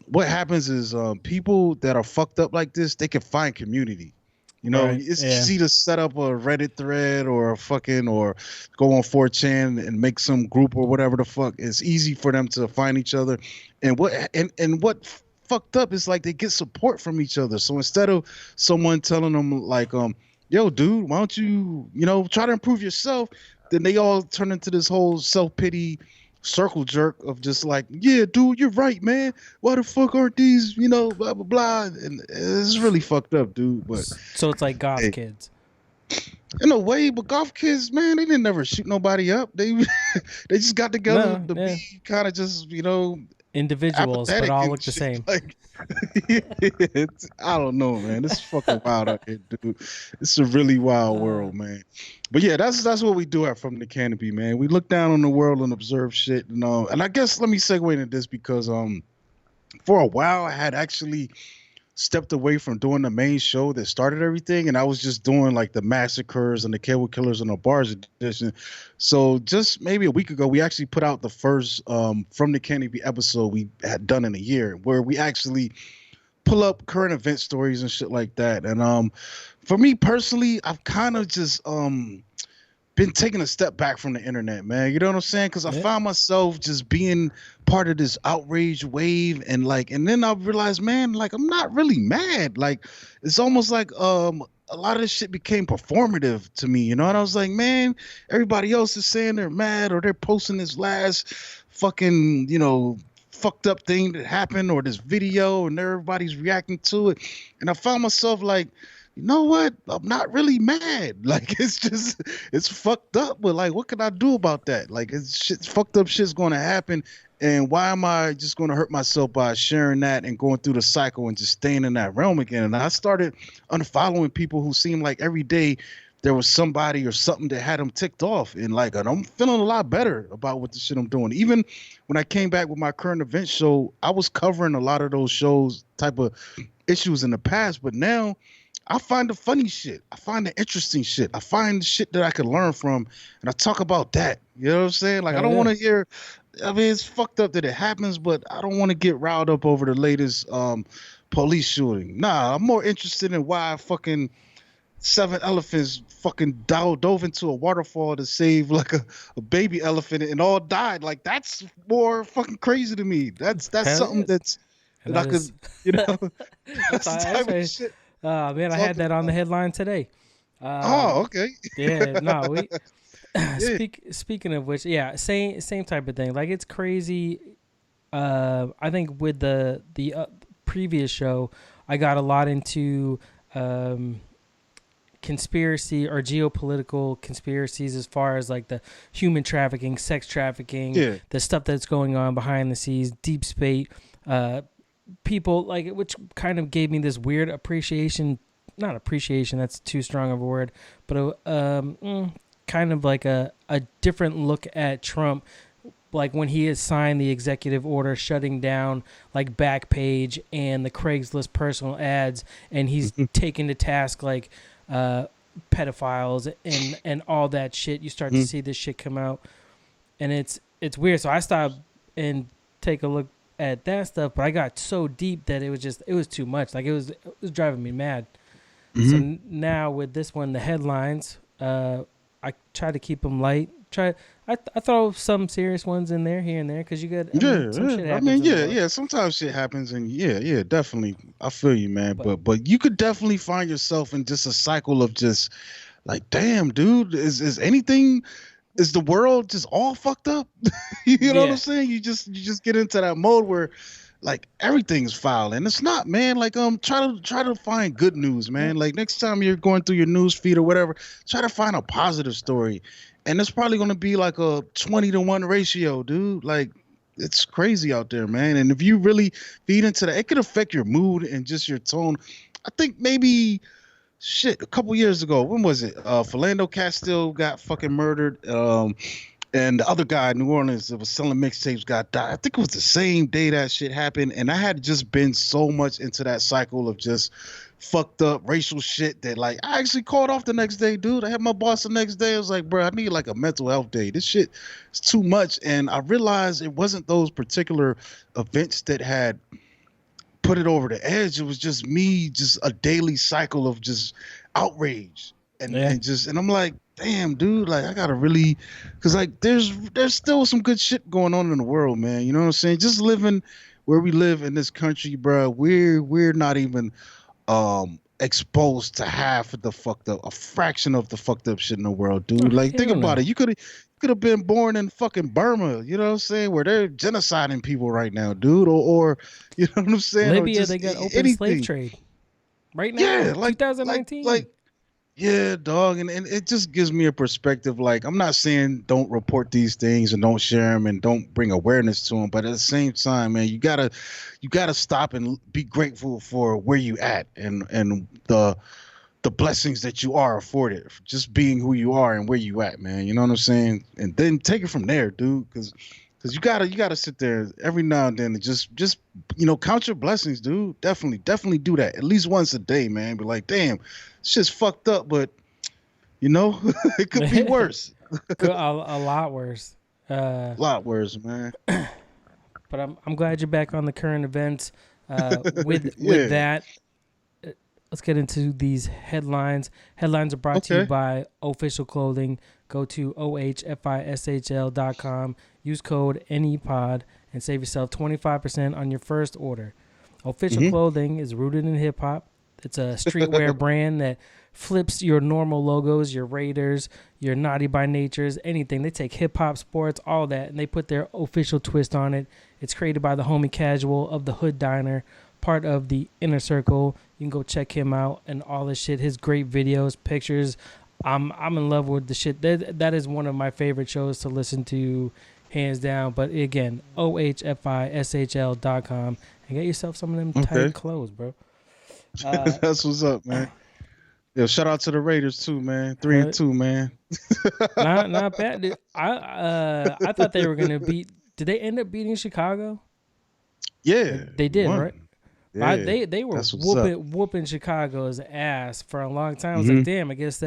what happens is people that are fucked up like this, they can find community. You know, right. it's Yeah. easy to set up a Reddit thread or a fucking or go on 4chan and make some group or whatever the fuck. It's easy for them to find each other. And what fucked up is like they get support from each other. So instead of someone telling them like yo dude, why don't you try to improve yourself, then they all turn into this whole self-pity circle jerk of just like, yeah, dude, you're right, man. Why the fuck aren't these, blah blah blah? And it's really fucked up, dude. But So it's like goth hey, kids. in a way, but golf kids, man, they didn't never shoot nobody up. They they just got together No, to yeah. be kind of just, Individuals, but apathetic all and look the shit. same. Like, I don't know, man. It's fucking wild out here, dude. It's a really wild Uh, world, man. But yeah, that's what we do at From the Canopy, man. We look down on the world and observe shit, and I guess let me segue into this because for a while I had actually stepped away from doing the main show that started everything, and I was just doing like the massacres and the cable killers and the bars edition. So just maybe a week ago, we actually put out the first From the Canopy episode we had done in a year, where we actually pull up current event stories and shit like that. And for me personally, I've kind of just been taking a step back from the internet, man. You know what I'm saying? Because I yeah. found myself just being part of this outrage wave, and then I realized, man, like I'm not really mad. Like it's almost like a lot of this shit became performative to me, and I was like, man, everybody else is saying they're mad or they're posting this last fucking, fucked up thing that happened or this video and everybody's reacting to it. And I found myself like, you know what? I'm not really mad. Like it's fucked up, but like what can I do about that? Like it's fucked up shit's gonna happen And why am I just going to hurt myself by sharing that and going through the cycle and just staying in that realm again? And I started unfollowing people who seemed like every day there was somebody or something that had them ticked off. And I'm feeling a lot better about what the shit I'm doing. Even when I came back with my current event show, I was covering a lot of those shows type of issues in the past, but now I find the funny shit. I find the interesting shit. I find the shit that I could learn from, and I talk about that. You know what I'm saying? Like, I Hell don't yeah. want to hear. I mean, it's fucked up that it happens, but I don't want to get riled up over the latest police shooting. Nah, I'm more interested in why fucking 7 elephants fucking dove into a waterfall to save like a baby elephant and all died. Like, that's more fucking crazy to me. That's Hell something yeah. And that I that is could, you know, that's, that's the that's type of right. shit Man, I'm I had talking that on the about. headline today. Oh, okay. Yeah, no, we Yeah. speaking of which, yeah, same type of thing. Like it's crazy. I think with the previous show, I got a lot into um, conspiracy or geopolitical conspiracies as far as like the human trafficking, sex trafficking, Yeah. the stuff that's going on behind the scenes, deep state, uh, people like which kind of gave me this weird appreciation. Not appreciation, that's too strong of a word, but kind of like a different look at Trump, like when he has signed the executive order shutting down like Backpage and the Craigslist personal ads, and he's taken to task like uh, pedophiles and all that shit. You start to Mhm. see this shit come out, and it's weird. So I stopped and take a look at that stuff, but I got so deep that it was too much. Like it was driving me mad. So Mhm. now with this one, the headlines, I try to keep them light. I throw some serious ones in there here and there because you got. I mean, Yeah, some yeah. shit I happens mean, in the yeah, world, yeah. Sometimes shit happens, and yeah, definitely. I feel you, man. but But you could definitely find yourself in just a cycle of just like, damn, dude, is the world just all fucked up? You know what I'm yeah, saying? You just get into that mode where like everything's foul, and it's not, man. Like, try to find good news, no, man. Like, next time you're going through your news feed or whatever, try to find a positive story, and it's probably going to be like a 20-to-1 ratio, dude. Like, it's crazy out there, man. And if you really feed into that, it could affect your mood and just your tone. I think maybe shit a couple years ago, when was it? Philando Castile got fucking murdered. And the other guy in New Orleans that was selling mixtapes got died. I think it was the same day that shit happened. And I had just been so much into that cycle of just fucked up racial shit that, like, I actually called off the next day, dude. I had my boss the next day. I was like, bro, I need like a mental health day. This shit is too much. And I realized it wasn't those particular events that had put it over the edge. It was just me, just a daily cycle of just outrage yeah, and I'm like, damn, dude, like I gotta really, because like there's still some good shit going on in the world, man. You know what I'm saying? Just living where we live in this country, bro. We're not even exposed to half of the fucked up, a fraction of the fucked up shit in the world, oh, dude. Like, think hell about no. it. You could have been born in fucking Burma, you know what I'm saying, where they're genociding people right now, dude, or you know what I'm saying, or Libya, just they got open slave anything. trade right Yeah, now, 2019. yeah, dog, and it just gives me a perspective. Like, I'm not saying don't report these things and don't share them and don't bring awareness to them, but at the same time, man, you gotta stop and be grateful for where you at and the blessings that you are afforded, just being who you are and where you at, man. You know what I'm saying? And then take it from there, dude, because you gotta sit there every now and then and just count your blessings, dude. Definitely do that at least once a day, man. Be like, damn, shit's fucked up, but you know, it could be worse. A lot worse. Uh, A lot worse, man. but I'm glad you're back on the current events. With Yeah. that, let's get into these headlines. Headlines are brought to you Okay. by Official Clothing. Go to ohfishl.com. Use code NEPOD and save yourself 25% on your first order. Official Hmm. Clothing is rooted in hip hop. It's a streetwear brand that flips your normal logos, your Raiders, your Naughty by Natures, anything. They take hip hop, sports, all that, and they put their official twist on it. It's created by the homie Casual of the Hood Diner, part of the Inner Circle. You can go check him out and all this shit. His great videos, pictures. I'm in love with the shit. That is one of my favorite shows to listen to hands down. But again, ohfishl.com and get yourself some of them Okay. tight clothes, bro. Uh, That's what's up, man. Yo, shout out to the Raiders too, man. Three hell, and two, man. not bad. Dude. I thought they were gonna beat. Did they end up beating Chicago? Yeah, They we did, right? won. Yeah, They were that's what's up. whooping Chicago's ass for a long time. I was like, Hmm. damn, I guess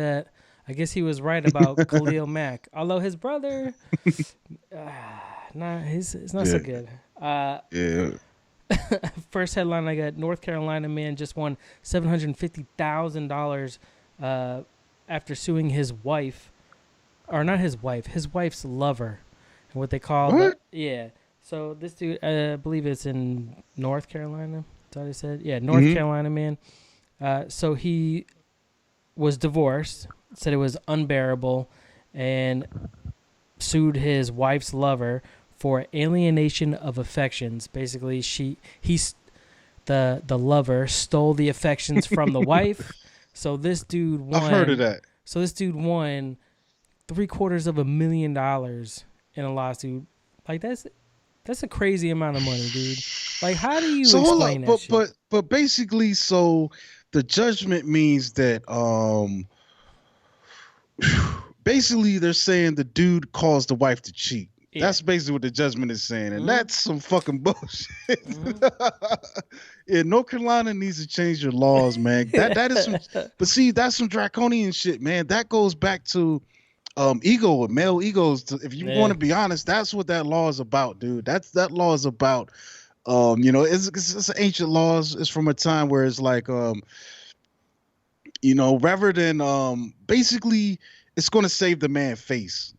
he was right about Khalil Mack. Although his brother, it's not so Yeah, good. yeah. First headline I got: North Carolina man just won $750,000 after suing his wife, or not his wife, his wife's lover, and what they call the What? yeah. So this dude, I believe it's in North Carolina. That's what I said. Yeah, North Hmm. Carolina man. So he was divorced, said it was unbearable, and sued his wife's lover for alienation of affections. Basically, the lover stole the affections from the wife. So this dude I've heard of won. that. So this dude won $750,000 in a lawsuit. Like that's a crazy amount of money, dude. Like, how do you So hold up, explain that shit? but basically, so the judgment means that basically they're saying the dude caused the wife to cheat. Yeah. That's basically what the judgment is saying, and Mm-hmm. that's some fucking bullshit. Mm-hmm. Yeah, North Carolina needs to change your laws, man. That is some, but see, that's some draconian shit, man. That goes back to ego, male egos. If you want Yeah. to be honest, that's what that law is about, dude. That law is about. It's ancient laws. It's from a time where it's like rather than basically it's going to save the man face.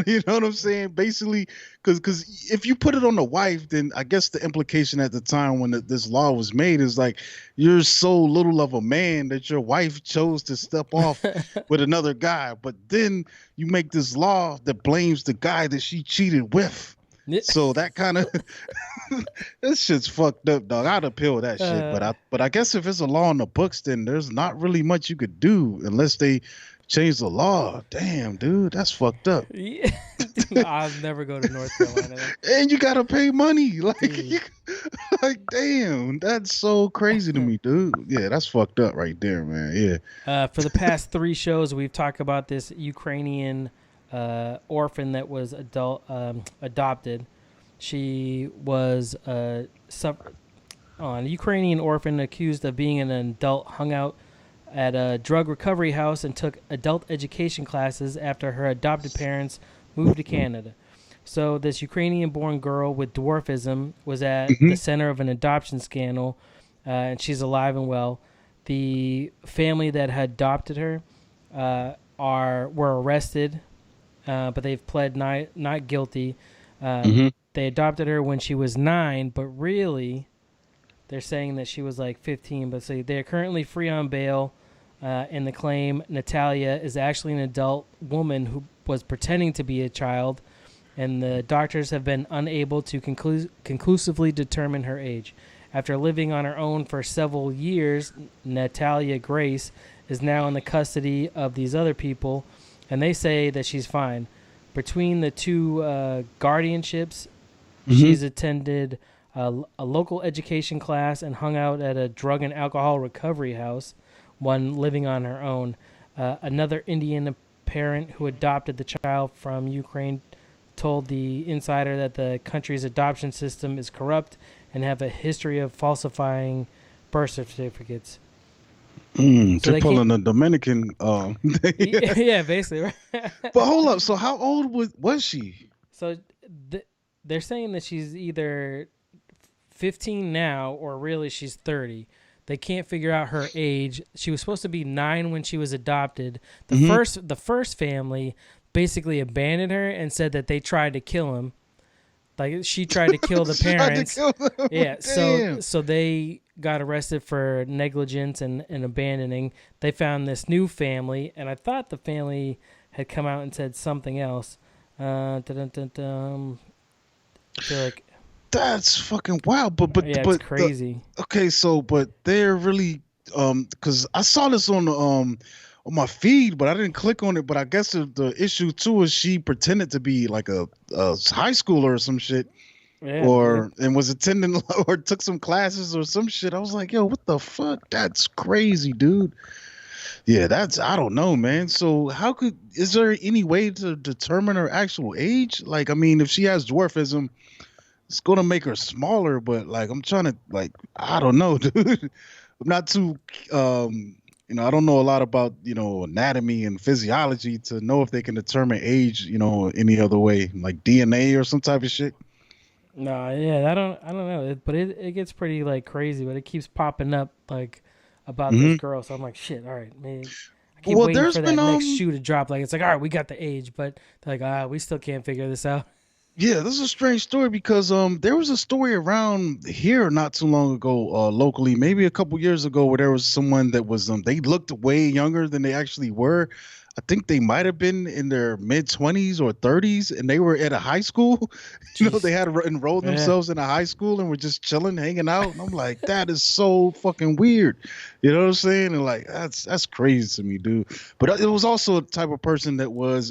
You know what I'm saying? Basically, because if you put it on the wife, then I guess the implication at the time when this law was made is like you're so little of a man that your wife chose to step off with another guy, but then you make this law that blames the guy that she cheated with. So that kind of this shit's fucked up, dog. I'd appeal that shit, but uh, I guess if it's a law in the books, then there's not really much you could do unless they change the law. Damn, dude, that's fucked up. yeah. I'll never go to North Carolina then. And you gotta pay money, Dude. like damn, that's so crazy to me, dude. Yeah, that's fucked up right there, man. Yeah. For the past 3 shows, we've talked about this Ukrainian orphan that was adopted. She was a Ukrainian orphan accused of being an adult, hung out at a drug recovery house and took adult education classes after her adopted parents moved to Canada. So this Ukrainian-born girl with dwarfism was at Hmm. the center of an adoption scandal, and she's alive and well. The family that had adopted her were arrested, but they've pled not guilty. Hmm. They adopted her when she was 9, but really, they're saying that she was like 15. But so they're currently free on bail. And the claim Natalia is actually an adult woman who was pretending to be a child, and the doctors have been unable to conclusively determine her age. After living on her own for several years, Natalia Grace is now in the custody of these other people, and they say that she's fine. Between the two guardianships, she's attended a local education class and hung out at a drug and alcohol recovery house, one living on her own. Another Indian parent who adopted the child from Ukraine told the Insider that the country's adoption system is corrupt and have a history of falsifying birth certificates. So They're they pulling can't. the Dominican. Yeah, basically. Right? But hold up. So how old was she? So they're saying that she's either 15 now or really she's 30. They can't figure out her age. She was supposed to be 9 when she was adopted. The first family basically abandoned her and said that they tried to kill him. Like she tried to kill the She tried to parents. kill them. Yeah, Damn. so they got arrested for negligence and abandoning. They found this new family, and I thought the family had come out and said something else. I feel like That's fucking wild. But yeah, it's but crazy. okay, so but they're really because I saw this on on my feed, but I didn't click on it. But I guess the issue too is she pretended to be like a high schooler or some shit, Yeah, or and was attending or took some classes or some shit. I was like, yo, what the fuck? That's crazy, dude. Yeah, that's I don't know, man. So is there any way to determine her actual age? Like, I mean, if she has dwarfism, it's gonna make her smaller, but like I'm trying to like I don't know, dude. I'm not too I don't know a lot about, anatomy and physiology to know if they can determine age, any other way, like DNA or some type of shit. no, yeah, I don't know, but it gets pretty like crazy, but it keeps popping up like about this Hmm. girl. So I'm like, shit, all right, man. I keep Well, waiting there's for been that next shoe to drop. Like it's like, all right, we got the age, but they're like, we still can't figure this out. yeah, this is a strange story because there was a story around here not too long ago, locally, maybe a couple years ago, where there was someone that was they looked way younger than they actually were. I think they might have been in their mid 20s or 30s, and they were at a high school. They Jeez, had enrolled yeah, themselves in a high school and were just chilling, hanging out. And I'm like, that is so fucking weird. You know what I'm saying? And like, that's crazy to me, dude. But it was also a type of person that was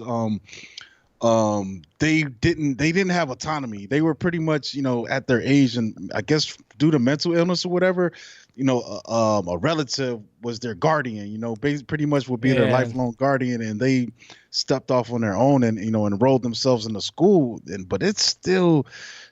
they didn't have autonomy. They were pretty much at their age, and I guess due to mental illness or whatever, a relative was their guardian, pretty much would be their yeah. lifelong guardian, and they stepped off on their own and enrolled themselves in the school. And but it's still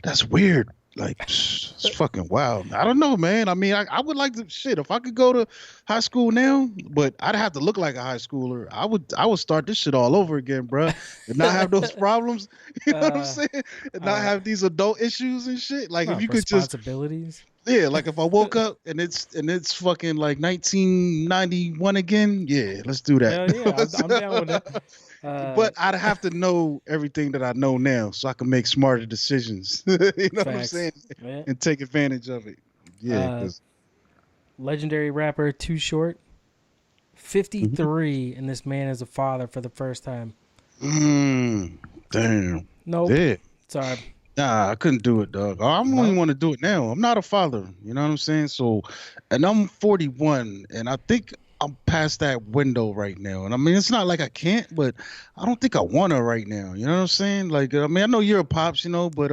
that's weird. Like it's fucking wild. I don't know, man. I mean, I would like to shit if I could go to high school now, but I'd have to look like a high schooler. I would start this shit all over again, bruh, and not have those problems. You know what I'm uh, saying? And not uh, have these adult issues and shit. Like if no you could just responsibilities. yeah, like if I woke up and it's fucking like 1991 again, yeah, let's do that. Hell yeah, I'm down with it. Uh, But I'd have to know everything that I know now so I can make smarter decisions. You know what I'm Facts. saying? Yeah. And take advantage of it. Yeah, Uh, because legendary rapper Too Short, 53, and this man is a father for the first time. damn. Nope. Yeah. Sorry. Nah, I couldn't do it, dog. I don't even Nope. want to do it now. I'm not a father. You know what I'm saying? So, and I'm 41, and I think I'm past that window right now. And I mean, it's not like I can't, but I don't think I want to right now. You know what I'm saying? Like, I mean, I know you're a pops, but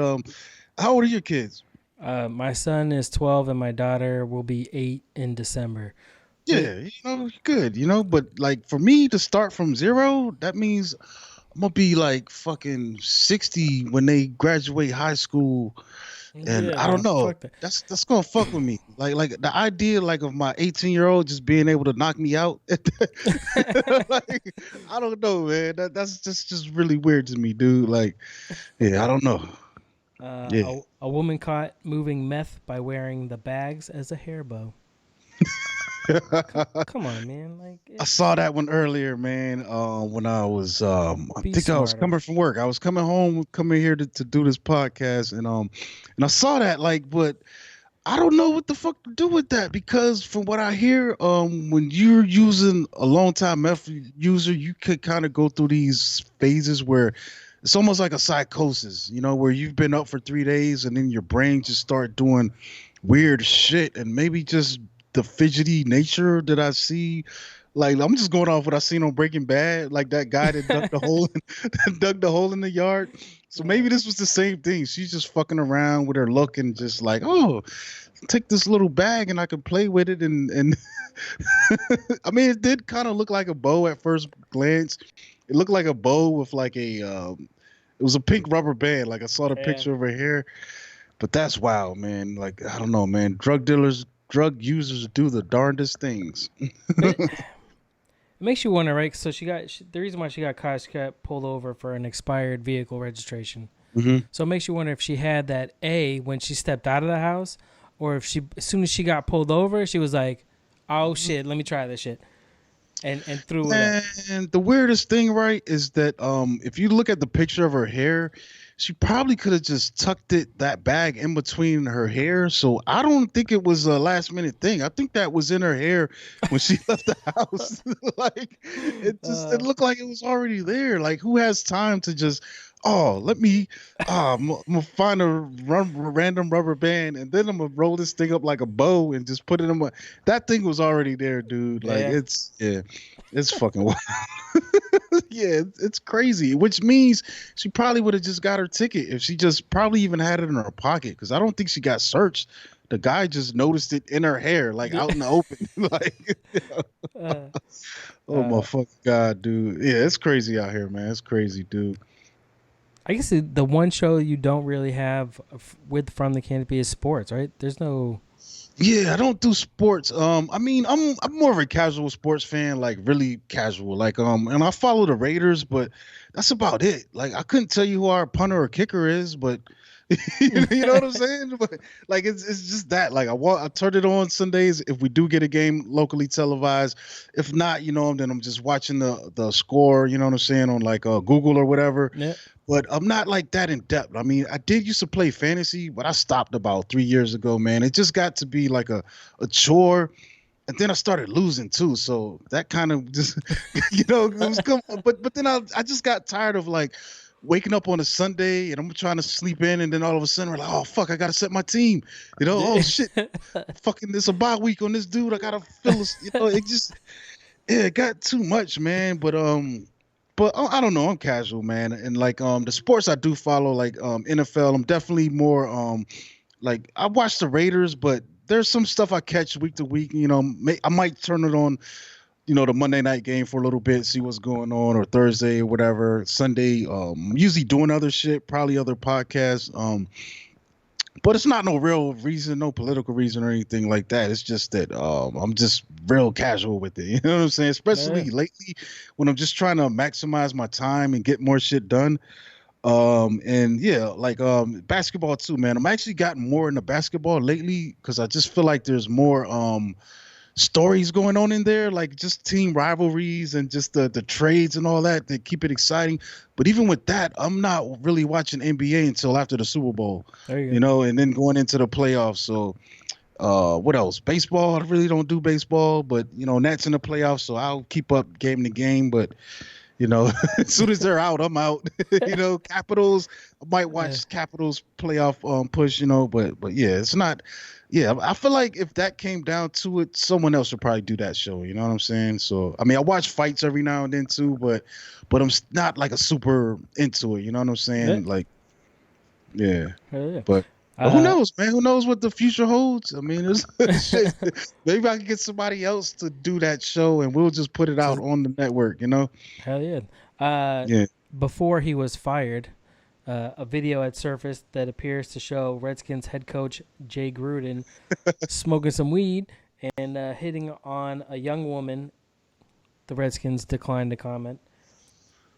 how old are your kids? My son is 12 and my daughter will be 8 in December. Wait, Yeah, good. But like for me to start from zero, that means I'm gonna be like fucking 60 when they graduate high school. And yeah, I don't no, know. fuck that. That's gonna fuck with me. Like the idea like of my 18-year-old just being able to knock me out. Like I don't know, man. That's just really weird to me, dude. Like, yeah, I don't know. Yeah. A woman caught moving meth by wearing the bags as a hair bow. Come on, man. Like, I saw that one earlier, man. When I was I be think I was smarter. coming from work. I was coming home, coming here to do this podcast, and I saw that like, but I don't know what the fuck to do with that because from what I hear, when you're using a long time meth user, you could kind of go through these phases where it's almost like a psychosis, where you've been up for 3 days and then your brain just start doing weird shit and maybe just the fidgety nature that I see. Like I'm just going off what I seen on Breaking Bad, like that guy that dug the hole dug the hole in the yard. So maybe this was the same thing. She's just fucking around with her look and just like, oh, take this little bag and I can play with it and I mean it did kind of look like a bow at first glance. It looked like a bow with like it was a pink rubber band. Like I saw the Yeah. picture of her hair, but that's wild, man. Like I don't know, man. Drug dealers, drug users do the darndest things. But it makes you wonder, right? So the reason why she got caught, she got pulled over for an expired vehicle registration. Hmm. So it makes you wonder if she had that A when she stepped out of the house, or if as soon as she got pulled over, she was like, "Oh shit, let me try this shit," and threw it up. And the weirdest thing, right, is that if you look at the picture of her hair, she probably could have just tucked that bag in between her hair. So I don't think it was a last minute thing. I think that was in her hair when she left the house. Like it Uh, looked like it was already there. Like who has time to just oh, let me, I'm gonna find a random rubber band, and then I'm gonna roll this thing up like a bow and just put it in my. That thing was already there, dude. Like Yeah. it's fucking wild. Yeah, it's crazy. Which means she probably would have just got her ticket if she just probably even had it in her pocket. Because I don't think she got searched. The guy just noticed it in her hair, like out in the open. Like, Uh, oh my uh, fucking god, dude. Yeah, it's crazy out here, man. It's crazy, dude. I guess the one show you don't really have with From the Canopy is sports, right? There's no. Yeah, I don't do sports. I mean, I'm more of a casual sports fan, like really casual. Like, and I follow the Raiders, but that's about it. Like, I couldn't tell you who our punter or kicker is, but you know what I'm saying? But like, it's just that. Like, I turn it on Sundays if we do get a game locally televised. If not, then I'm just watching the score. You know what I'm saying, on like Google or whatever. Yeah. But I'm not like that in depth. I mean, I did used to play fantasy, but I stopped about 3 years ago, man. It just got to be like a chore. And then I started losing too. So that kind of just, it was but then I just got tired of like waking up on a Sunday and I'm trying to sleep in. And then all of a sudden we're like, oh, fuck, I got to set my team. Oh, shit. Fucking, this a bye week on this dude. I got to fill this, it just, yeah, it got too much, man. But I don't know. I'm casual, man, and like the sports I do follow, like NFL. I'm definitely more like I watch the Raiders, but there's some stuff I catch week to week. I might turn it on, the Monday night game for a little bit, see what's going on, or Thursday or whatever. Sunday, usually doing other shit, probably other podcasts. But it's not no real reason, no political reason or anything like that. It's just that I'm just real casual with it. You know what I'm saying? Yeah. Especially lately when I'm just trying to maximize my time and get more shit done. And yeah, like basketball too, man. I'm actually gotten more into basketball lately because I just feel like there's more stories going on in there, like just team rivalries and just the trades and all that that keep it exciting. But even with that, I'm not really watching NBA until after the Super Bowl, There you go. and then going into the playoffs. So what else? Baseball, I really don't do baseball, but Nats in the playoffs, so I'll keep up game to game. But as soon as they're out, I'm out. Capitals, I might Yeah. watch Capitals playoff push, but yeah, it's not. Yeah, I feel like if that came down to it, someone else would probably do that show. You know what I'm saying? So I mean, I watch fights every now and then too, but I'm not like a super into it. You know what I'm Yeah. saying? Like, yeah, Hell yeah. but who knows, man? Who knows what the future holds? I mean, it's shit. Maybe I can get somebody else to do that show, and we'll just put it out Just on the network. hell yeah. Uh, Yeah. Before he was fired, a video had surfaced that appears to show Redskins head coach Jay Gruden smoking some weed and hitting on a young woman. The Redskins declined to comment,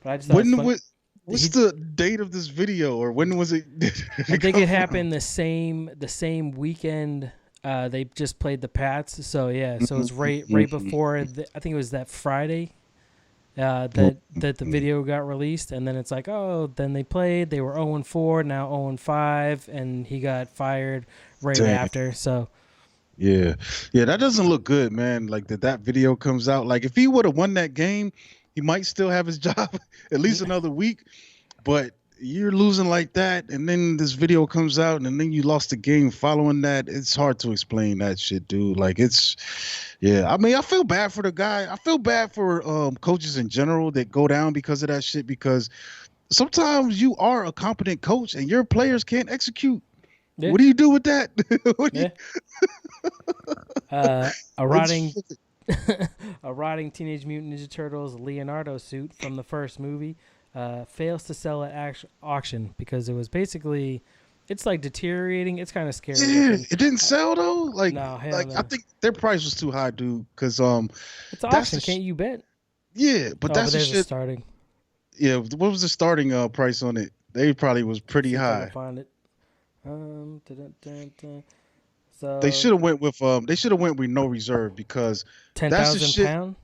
but I just thought it's When funny. was what's He, the date of this video, or when was it? Did I it think come it from? happened the same weekend. They just played the Pats, so yeah. So it was right before. I think it was that Friday that the video got released, and then it's like, oh, then they played. They were 0-4, now 0-5, and he got fired right Dang. after. So Yeah, yeah, that doesn't look good, man. Like that video comes out. Like if he would have won that game, he might still have his job at least another week. But you're losing like that, and then this video comes out, and then you lost the game following that. It's hard to explain that shit, dude. Like yeah. I mean, I feel bad for the guy. I feel bad for coaches in general that go down because of that shit. Because sometimes you are a competent coach, and your players can't execute. yeah, What do you do with that? What do you, yeah. A rotting it's a rotting Teenage Mutant Ninja Turtles Leonardo suit from the first movie fails to sell at auction because it was basically, it's like deteriorating. It's kind of scary Yeah, looking. it didn't sell though. Like, No, hell like I no. think their price was too high, dude. Because It's that's auction. the Can't you bet? yeah, but Oh, but that's the there's a shit. starting. Yeah, what was the starting price on it? They probably was pretty See if I can high. find it. Dun, dun, dun. They So should have went with no reserve because ten that's the thousand shit. pound.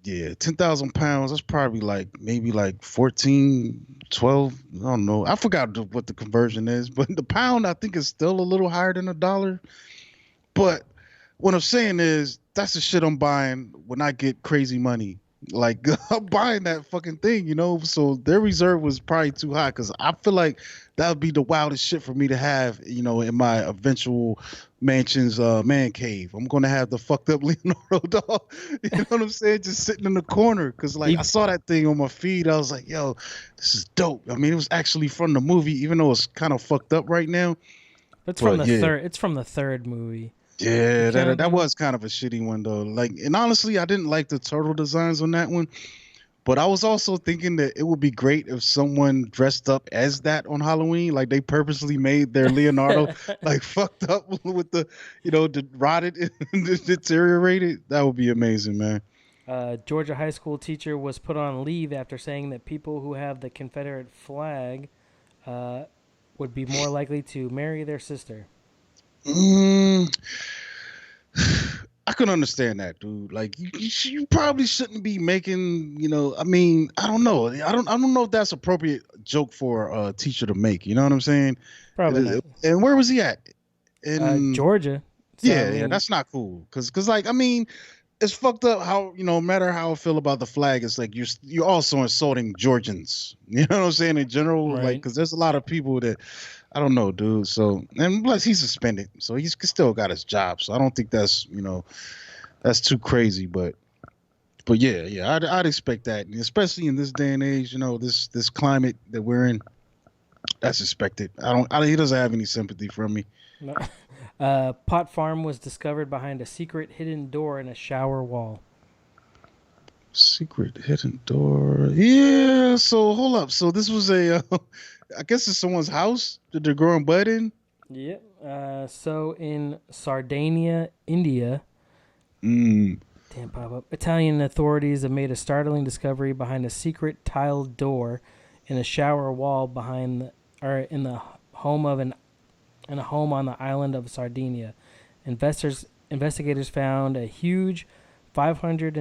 Yeah, 10,000 pounds. That's probably like maybe like 14, 12. I don't know. I forgot what the conversion is, but the pound I think is still a little higher than a dollar. But what I'm saying is that's the shit I'm buying when I get crazy money. Like I'm buying that fucking thing, you know. So their reserve was probably too high because I feel like that would be the wildest shit for me to have, you know, in my eventual mansion's man cave. I'm gonna have the fucked up Leonardo doll. You know what I'm saying? Just sitting in the corner. Cause like I Ev- saw that thing on my feed. I was like, yo, this is dope. I mean, it was actually from the movie, even though it's kind of fucked up right now. It's from But the yeah. third. It's from the third movie. You Yeah, can't that do. was kind of a shitty one though. Like, and honestly, I didn't like the turtle designs on that one. But I was also thinking that it would be great if someone dressed up as that on Halloween, like they purposely made their Leonardo like fucked up with the, you know, rotted and deteriorated. That would be amazing, man. Georgia high school teacher was put on leave after saying that people who have the Confederate flag uh, would be more likely to marry their sister. Mm, I can understand that, dude. Like you probably shouldn't be making, you know. I mean, I don't know. I don't know if that's appropriate joke for a teacher to make. You know what I'm saying? Probably not. And where was he at? In Georgia. So I yeah, mean, that's not cool. Cause like I mean, it's fucked up how no matter how I feel about the flag, it's like you're also insulting Georgians. You know what I'm saying in general, like right. because there's a lot of people that I don't know, dude. So and plus he's suspended, so he's still got his job. So I don't think that's that's too crazy. But yeah, I'd expect that, and especially in this day and age, this climate that we're in. That's expected. He doesn't have any sympathy from me. No. Pot farm was discovered behind a secret hidden door in a shower wall. Secret hidden door. Yeah. So hold up. So this was I guess it's someone's house that they're growing bud in. Yep. So in Sardinia, India, Mm. damn pop up. Italian authorities have made a startling discovery behind a secret tiled door in a shower wall or in the home of an in a home on the island of Sardinia. Investigators found a huge 500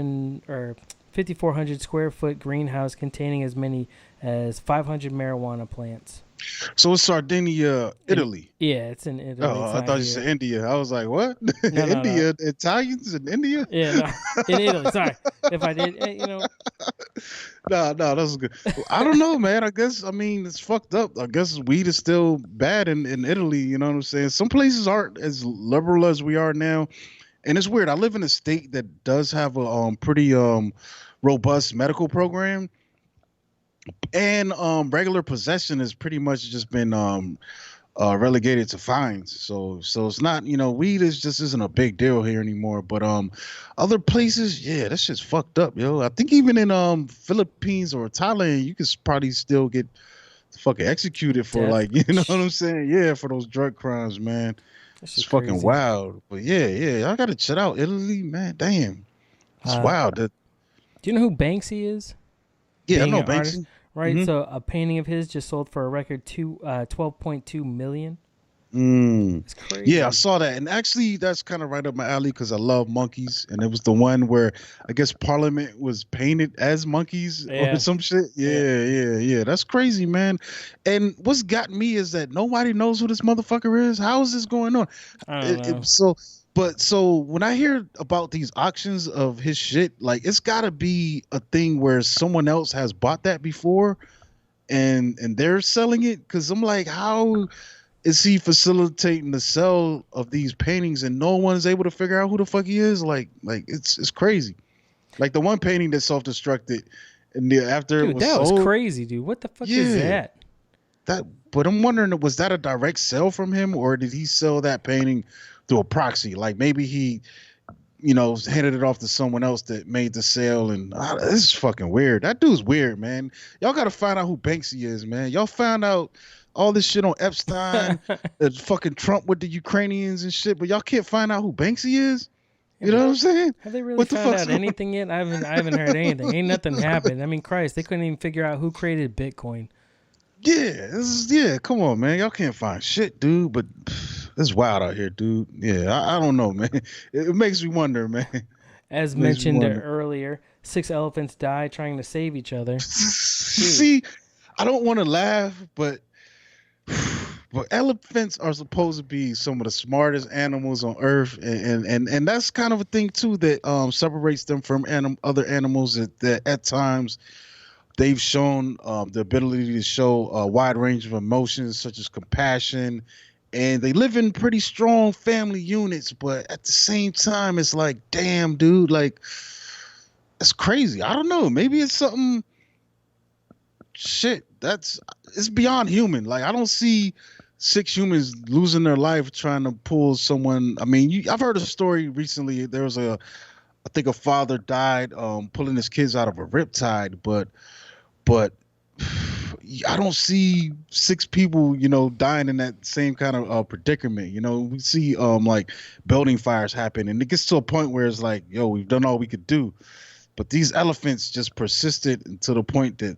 or 5,400 square foot greenhouse containing as many as 500 marijuana plants. So it's Sardinia, In Italy. Yeah, it's in Italy. It's Oh, I not thought you said here. India. I was like, what? No, no, no. India, Italians in India? Yeah, no, in Italy. Sorry, if I did, No, that's good. I don't know, man. I mean, it's fucked up. I guess weed is still bad in Italy. You know what I'm saying? Some places aren't as liberal as we are now. And it's weird. I live in a state that does have a pretty robust medical program, and regular possession has pretty much just been relegated to fines. So it's not weed is just isn't a big deal here anymore. But other places, yeah, that shit's fucked up, yo. I think even in Philippines or Thailand, you could probably still get fucking executed for death. like you know what I'm saying? Yeah, for those drug crimes, man. This It's is fucking crazy. wild. But yeah, I gotta check out Italy, man. Damn. It's Uh, wild. do you know who Banksy is? Yeah, I Being know an artist, Banksy. right? Mm-hmm. So a painting of his just sold for a record 12.2 million. Mm. It's Yeah, I crazy. saw that. And actually, that's kind of right up my alley because I love monkeys. And it was the one where I guess Parliament was painted as monkeys or Yeah, some shit. yeah. Yeah. That's crazy, man. And what's got me is that nobody knows who this motherfucker is. How is this going on? I don't know. So when I hear about these auctions of his shit, like it's got to be a thing where someone else has bought that before and they're selling it. Because I'm like, how is he facilitating the sale of these paintings and no one's able to figure out who the fuck he is? Like it's crazy. Like the one painting that self-destructed and after it Dude, was that was sold, crazy, dude. What the fuck is yeah. that? That but I'm wondering, was that a direct sale from him or did he sell that painting through a proxy? Like maybe he, handed it off to someone else that made the sale and this is fucking weird. That dude's weird, man. Y'all gotta find out who Banksy is, man. Y'all found out all this shit on Epstein, fucking Trump with the Ukrainians and shit, but y'all can't find out who Banksy is. Yeah, You know but what I'm saying? have they really What the found fuck's out going anything yet? I haven't heard anything. Ain't nothing happened. I mean, Christ, they couldn't even figure out who created Bitcoin. Yeah, come on, man. Y'all can't find shit, dude. But it's wild out here, dude. Yeah, I don't know, man. It makes me wonder, man. It As makes me mentioned wonder. earlier, 6 elephants die trying to save each other. Dude, See, I don't want to laugh, but But elephants are supposed to be some of the smartest animals on earth, and that's kind of a thing too that separates them from other animals that at times they've shown the ability to show a wide range of emotions such as compassion, and they live in pretty strong family units. But at the same time, it's like, damn, dude, like it's crazy. I don't know. Maybe it's something shit that's it's beyond human. Like I don't see six humans losing their life trying to pull someone. I mean, I've heard a story recently. There was I think a father died pulling his kids out of a riptide, but I don't see six people, dying in that same kind of predicament. We see like building fires happen, and it gets to a point where it's like, yo, we've done all we could do, but these elephants just persisted to the point that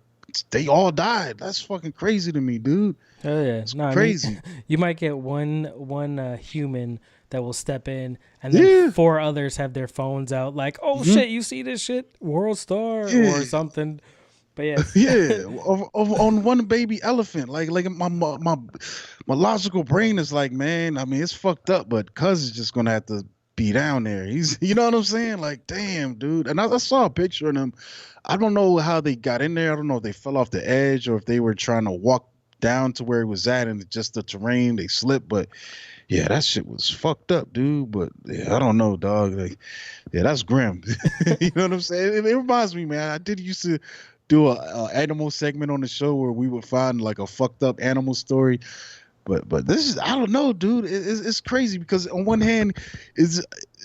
they all died. That's fucking crazy to me, dude. Oh yeah, It's no, I mean, crazy. you might get one human that will step in, and then Yeah. four others have their phones out, like, "Oh Mhm. shit, you see this shit, World Star or Yeah. something." But yeah, Yeah, on one baby elephant. Like my logical brain is like, man, I mean, it's fucked up, but Cuz is just gonna have to be down there. He's, you know what I'm saying? Like, damn, dude. And I saw a picture of them. I don't know how they got in there. I don't know if they fell off the edge or if they were trying to walk down to where it was at and just the terrain they slipped. But yeah, that shit was fucked up, dude. But yeah, I don't know, dog. Like, yeah, that's grim. You know what I'm saying? It reminds me, man. I did used to do a animal segment on the show where we would find like a fucked up animal story. But this is, I don't know, dude. It's crazy because on one hand, is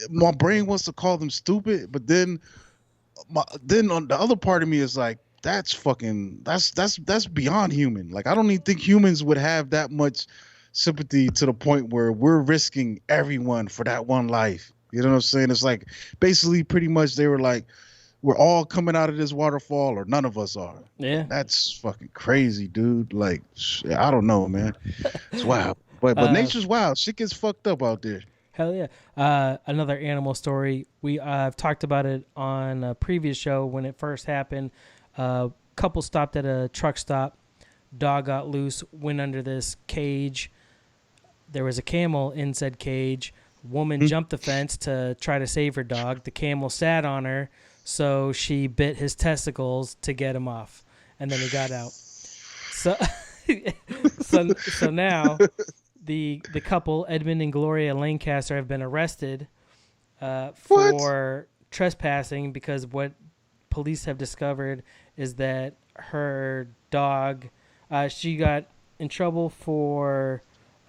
my brain wants to call them stupid, but then on the other part of me is like, that's fucking that's beyond human. Like I don't even think humans would have that much sympathy to the point where we're risking everyone for that one life. You know what I'm saying? It's like basically pretty much they were like, we're all coming out of this waterfall or none of us are. yeah. And that's fucking crazy, dude. Like I don't know, man. It's wild. But Uh, nature's wild. Shit gets fucked up out there. Hell yeah. Another animal story. I've talked about it on a previous show when it first happened. Couple stopped at a truck stop. Dog got loose, went under this cage. There was a camel in said cage. Woman Hmm? jumped the fence to try to save her dog. The camel sat on her, so she bit his testicles to get him off, and then he got out. So, so now the couple, Edmund and Gloria Lancaster, have been arrested What? for trespassing because what police have discovered is that her dog, she got in trouble for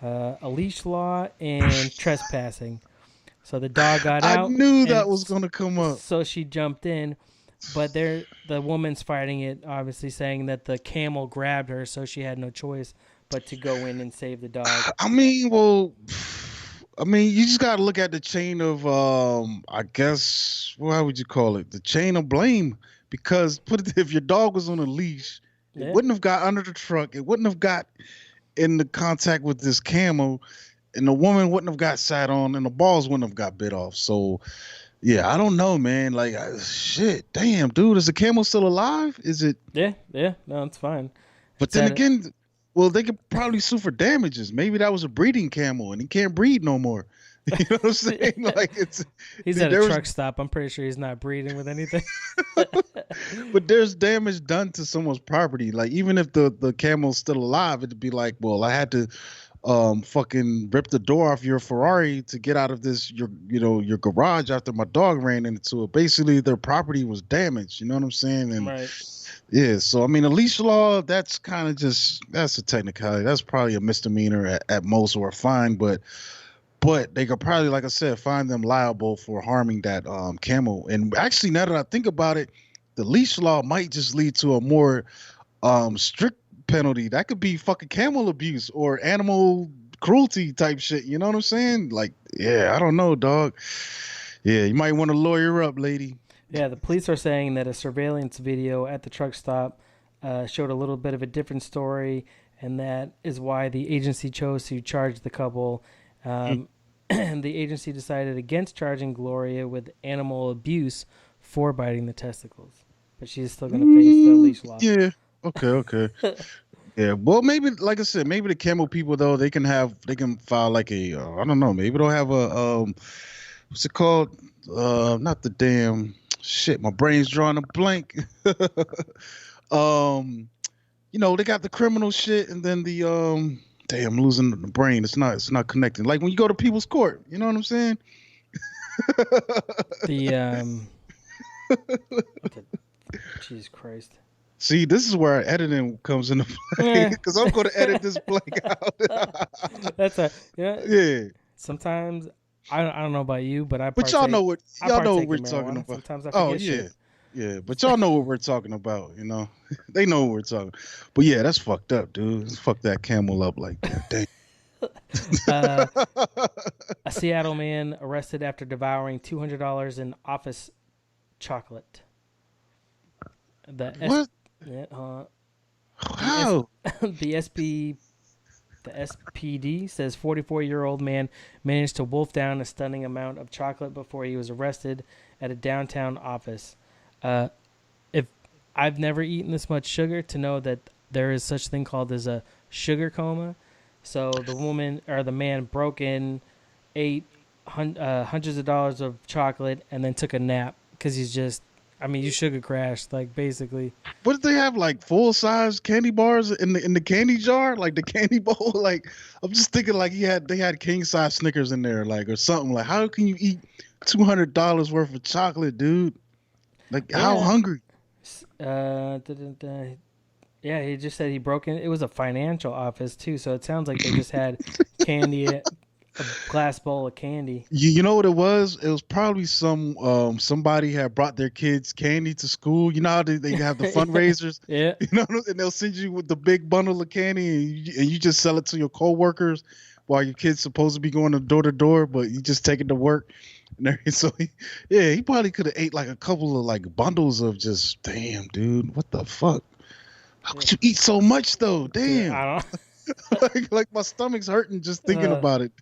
a leach law and trespassing. So the dog got I out, knew and that was gonna come up. so she jumped in. But the woman's fighting it, obviously saying that the camel grabbed her, so she had no choice but to go in and save the dog. I mean, well, I mean, you just gotta look at the chain of I guess well, how would you call it? The chain of blame. Because put it if your dog was on a leash, it Yeah, wouldn't have got under the truck. It wouldn't have got in the contact with this camel, and the woman wouldn't have got sat on, and the balls wouldn't have got bit off. So yeah, I don't know, man. Like shit, damn, dude, is the camel still alive? Is it? yeah. No, it's fine. But It's then at it. again, well, they could probably sue for damages. Maybe that was a breeding camel, and he can't breed no more. You know what I'm saying? Like it's He's at a there was, truck stop. I'm pretty sure he's not breeding with anything. but there's damage done to someone's property. Like even if the camel's still alive, it'd be like, well, I had to fucking rip the door off your Ferrari to get out of this your garage after my dog ran into it. Basically, their property was damaged. You know what I'm saying? And Right. yeah, so I mean, a leash law, that's kind of just that's a technicality. That's probably a misdemeanor at most or a fine, but they could probably, like I said, find them liable for harming that camel. And actually, now that I think about it, the leash law might just lead to a more strict penalty. That could be fucking camel abuse or animal cruelty type shit. You know what I'm saying? Like, yeah, I don't know, dog. Yeah, you might want to lawyer up, lady. Yeah, the police are saying that a surveillance video at the truck stop showed a little bit of a different story, and that is why the agency chose to charge the couple. The agency decided against charging Gloria with animal abuse for biting the testicles, but she's still going to face the leash law. Yeah. Okay. Okay. Yeah, well, maybe like I said, maybe the camel people though they can file like a I don't know, maybe they'll have a what's it called? Not the damn shit. My brain's drawing a blank. um, they got the criminal shit, and then the damn, I'm losing the brain. It's not connecting. Like when you go to people's court, you know what I'm saying? The okay, Jesus Christ. See, this is where editing comes into play because I'm going to edit this blank out. That's a yeah. Sometimes I don't know about you, but But y'all know what we're in talking marijuana. about. Sometimes I forget shit. Yeah, but y'all know what we're talking about, They know what we're talking. But yeah, that's fucked up, dude. Let's fuck that camel up like that. Damn. A Seattle man arrested after devouring $200 in office chocolate. What? How? The SPD says 44-year-old man managed to wolf down a stunning amount of chocolate before he was arrested at a downtown office. If I've never eaten this much sugar to know that there is such thing called as a sugar coma. So the woman or the man broke in, ate hundreds of dollars of chocolate, and then took a nap because he's just. I mean, you sugar crashed, like basically. What did they have, like full size candy bars in the candy jar, like the candy bowl? Like I'm just thinking, like they had king size Snickers in there, like or something. Like how can you eat $200 worth of chocolate, dude? Like how hungry? Yeah, he just said he broke in. It was a financial office too, so it sounds like they just had candy, a glass bowl of candy. You know what it was? It was probably somebody had brought their kids candy to school. You know how they have the fundraisers, Yeah. And they'll send you with the big bundle of candy, and you just sell it to your coworkers while your kid's supposed to be going door to door, but you just take it to work. So he probably could have ate like a couple of like bundles of just damn, dude, what the fuck? How could you eat so much though? Damn. I don't. like my stomach's hurting just thinking about it.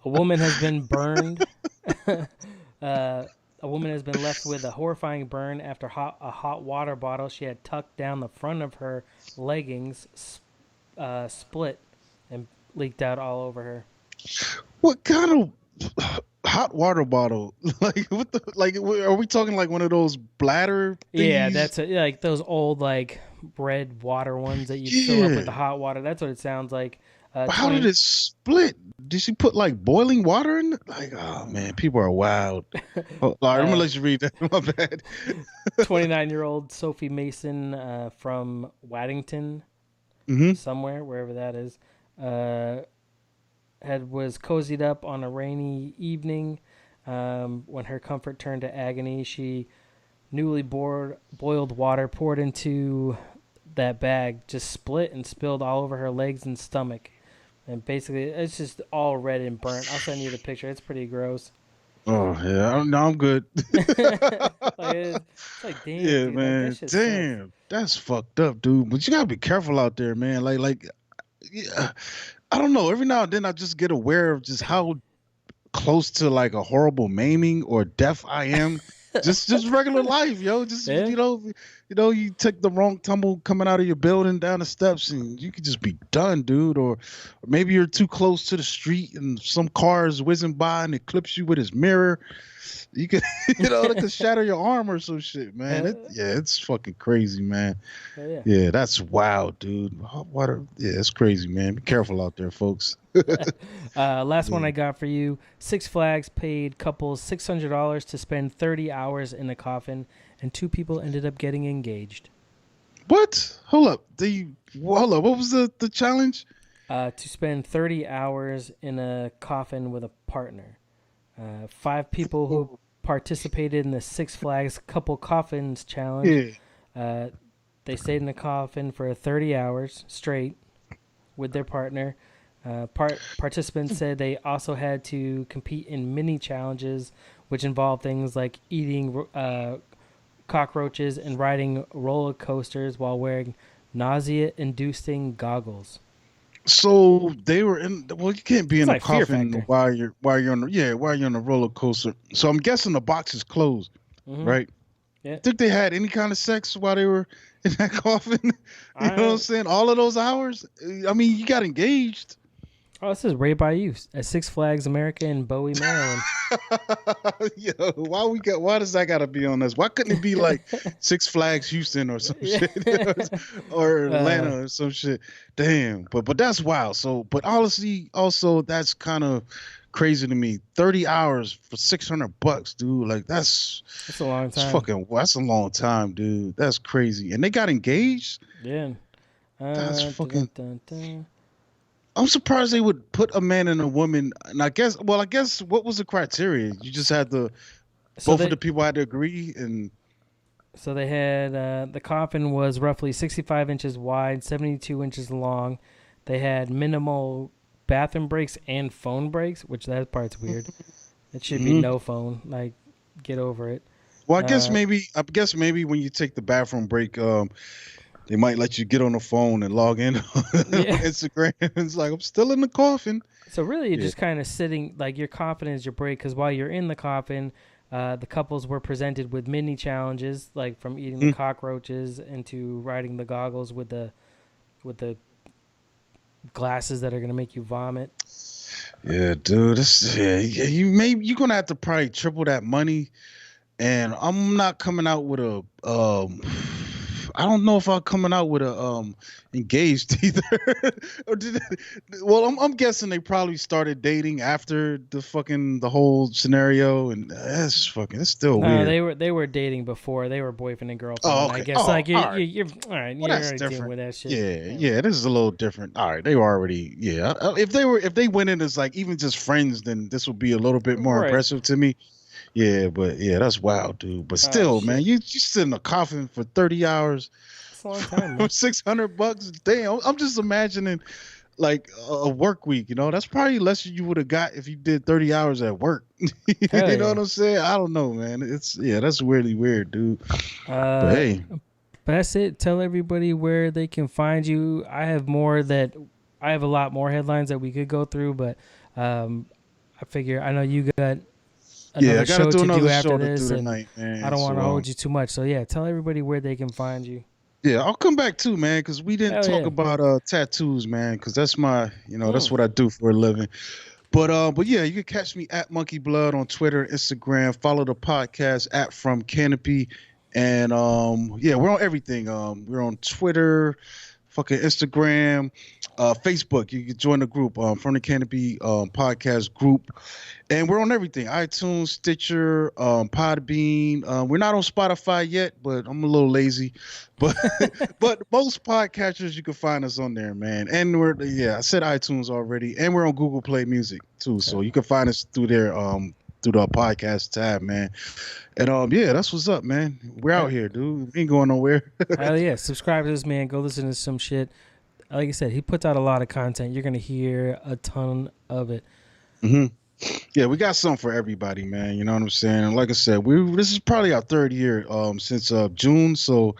A woman has been burned. A woman has been left with a horrifying burn after a hot water bottle she had tucked down the front of her leggings split and leaked out all over her. What kind of hot water bottle? Like what the like? Are we talking like one of those bladder things? Yeah, that's like those old like red water ones that you fill up with the hot water. That's what it sounds like. How did it split? Did she put like boiling water in it? Like, oh man, people are wild. I'm gonna let you read that. My bad. 29-year-old Sophie Mason from Waddington, somewhere, wherever that is, was cozied up on a rainy evening. When her comfort turned to agony, she newly boiled water poured into that bag just split and spilled all over her legs and stomach. And basically, it's just all red and burnt. I'll send you the picture. It's pretty gross. Oh, yeah. I'm good. It's like, damn. Yeah, dude, man. like, that Damn. sucks. That's fucked up, dude. But you got to be careful out there, man. Yeah, I don't know. Every now and then I just get aware of just how close to like a horrible maiming or death I am. just regular life, yo. Just you took the wrong tumble coming out of your building down the steps, and you could just be done, dude. Or maybe you're too close to the street, and some car is whizzing by and it clips you with his mirror. You could, that could shatter your arm or some shit, man. It's fucking crazy, man. Yeah, that's wild, dude. It's crazy, man. Be careful out there, folks. Last one I got for you. Six Flags paid couples $600 to spend 30 hours in a coffin, and two people ended up getting engaged. What? Hold up. Hold up. What was the challenge? To spend 30 hours in a coffin with a partner. 5 people who participated in the Six Flags Couple Coffins Challenge. Yeah. They stayed in the coffin for 30 hours straight with their partner. Participants said they also had to compete in mini challenges, which involved things like eating cockroaches and riding roller coasters while wearing nausea-inducing goggles. So they were in. Well, you can't be in a coffin while you're on the roller coaster. So I'm guessing the box is closed, right? Yeah. Think they had any kind of sex while they were in that coffin? You know what I'm I saying? All of those hours. I mean, you got engaged. Oh, this is right by you at Six Flags America in Bowie, Maryland. Yo, why does that gotta be on us? Why couldn't it be like Six Flags Houston or some Yeah. shit? Or uh, Atlanta or some shit? Damn. But that's wild. So but honestly, also that's kind of crazy to me. 30 hours for $600, dude. Like that's a long it's time. fucking that's a long time, dude. That's crazy. And they got engaged? Yeah. That's Dun, fucking dun, dun. I'm surprised they would put a man and a woman. And I guess what was the criteria? You just had to So both of they the people had to agree and so they had the coffin was roughly 65 inches wide, 72 inches long. They had minimal bathroom breaks and phone breaks, which that part's weird. It should be Mhm. no phone. Like, get over it. Well, Uh, I guess maybe when you take the bathroom break, they might let you get on the phone and log in on yeah. Instagram. It's like I'm still in the coffin. So really, you're Yeah. just kind of sitting, like your coffin is your break, because while you're in the coffin, the couples were presented with mini challenges, like from eating the Mhm. cockroaches into riding the goggles with the glasses that are gonna make you vomit. Yeah, dude. You're gonna have to probably triple that money. And I'm not coming out with a I don't know if I'm coming out with a engaged either. Or well, I'm guessing they probably started dating after the whole scenario, and that's fucking it's still No, weird. they were dating before. They were boyfriend and Oh, girlfriend. I okay. guess Oh, like all right. you're all right. Well, You're that's already dealing different. with that shit. Yeah, Yeah. yeah, this is a little different. All right, they were already yeah. If they went in as like even just friends, then this would be a little bit more Right. impressive to me. Yeah, but yeah, that's wild, dude. But Oh still, man, shit. you sit in a coffin for 30 hours That's a long time, for man. $600. Damn, I'm just imagining like a work week. You know, that's probably less than you would have got if you did 30 hours at work. Hell You know yeah. what I'm saying? I don't know, man. It's yeah, that's really weird, dude. But Uh, hey, but that's it. Tell everybody where they can find you. I have a lot more headlines that we could go through, but um, I figure I know you got yeah, another I got to show do to do another after show to do this, and tonight, I man. don't want to So hold you too much. So yeah, tell everybody where they can find you. yeah, I'll come back too, man, because we didn't Hell talk yeah. about tattoos, man, because that's my, that's Mm. what I do for a living. But yeah, you can catch me at Monkey Blood on Twitter, Instagram. Follow the podcast at From Canopy, and yeah, we're on everything. We're on Twitter, fucking Instagram, Facebook. You can join the group, From the Canopy podcast group, and we're on everything: iTunes, Stitcher, Podbean. We're not on Spotify yet, but I'm a little lazy. But but most podcatchers you can find us on there, man. And we're yeah, I said iTunes already, and we're on Google Play Music too. So you can find us through there, through the podcast tab, man. And yeah, that's what's up, man. We're Hell out here, dude. We ain't going nowhere. hell yeah. Subscribe to this man. Go listen to some shit. Like I said, he puts out a lot of content. You're gonna hear a ton of it. Hmm. Yeah, we got something for everybody, man. You know what I'm saying? And like I said, we this is probably our third year since June. So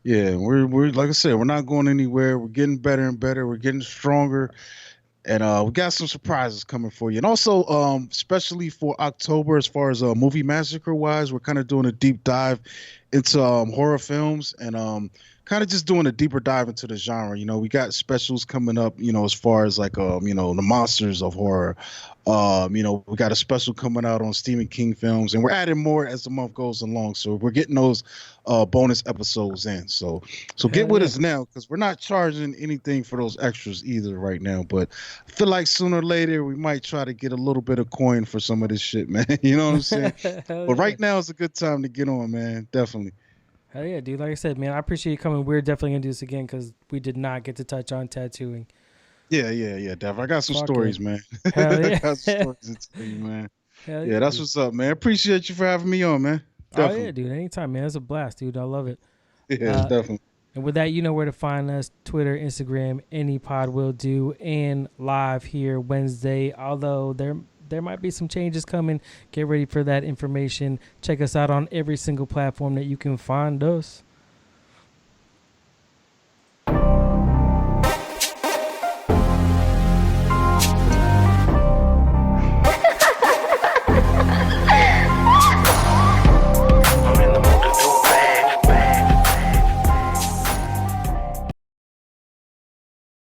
yeah, we're like I said, we're not going anywhere. We're getting better and better. We're getting stronger. And we got some surprises coming for you. And also, especially for October, as far as movie massacre wise, we're kind of doing a deep dive into horror films and kind of just doing a deeper dive into the genre. You know, we got specials coming up, as far as like the monsters of horror. We got a special coming out on Stephen King films, and we're adding more as the month goes along. So we're getting those bonus episodes in. So get Hell with yeah. us now because we're not charging anything for those extras either right now. But I feel like sooner or later we might try to get a little bit of coin for some of this shit, man. You know what I'm saying? Hell But yeah. right now is a good time to get on, man. Definitely. Hell yeah, dude. Like I said, man, I appreciate you coming. We're definitely gonna do this again because we did not get to touch on tattooing. Yeah, definitely. I got some Fucking stories, man. hell I yeah. got some stories to tell you, man. Hell Yeah, yeah, that's dude. what's up, man. Appreciate you for having me on, man. Oh yeah, Definitely. dude. Anytime, man. It's a blast, dude. I love it. Yeah, Uh, definitely. and with that, you know where to find us: Twitter, Instagram, any pod will do, and live here Wednesday. Although there might be some changes coming. Get ready for that information. Check us out on every single platform that you can find us.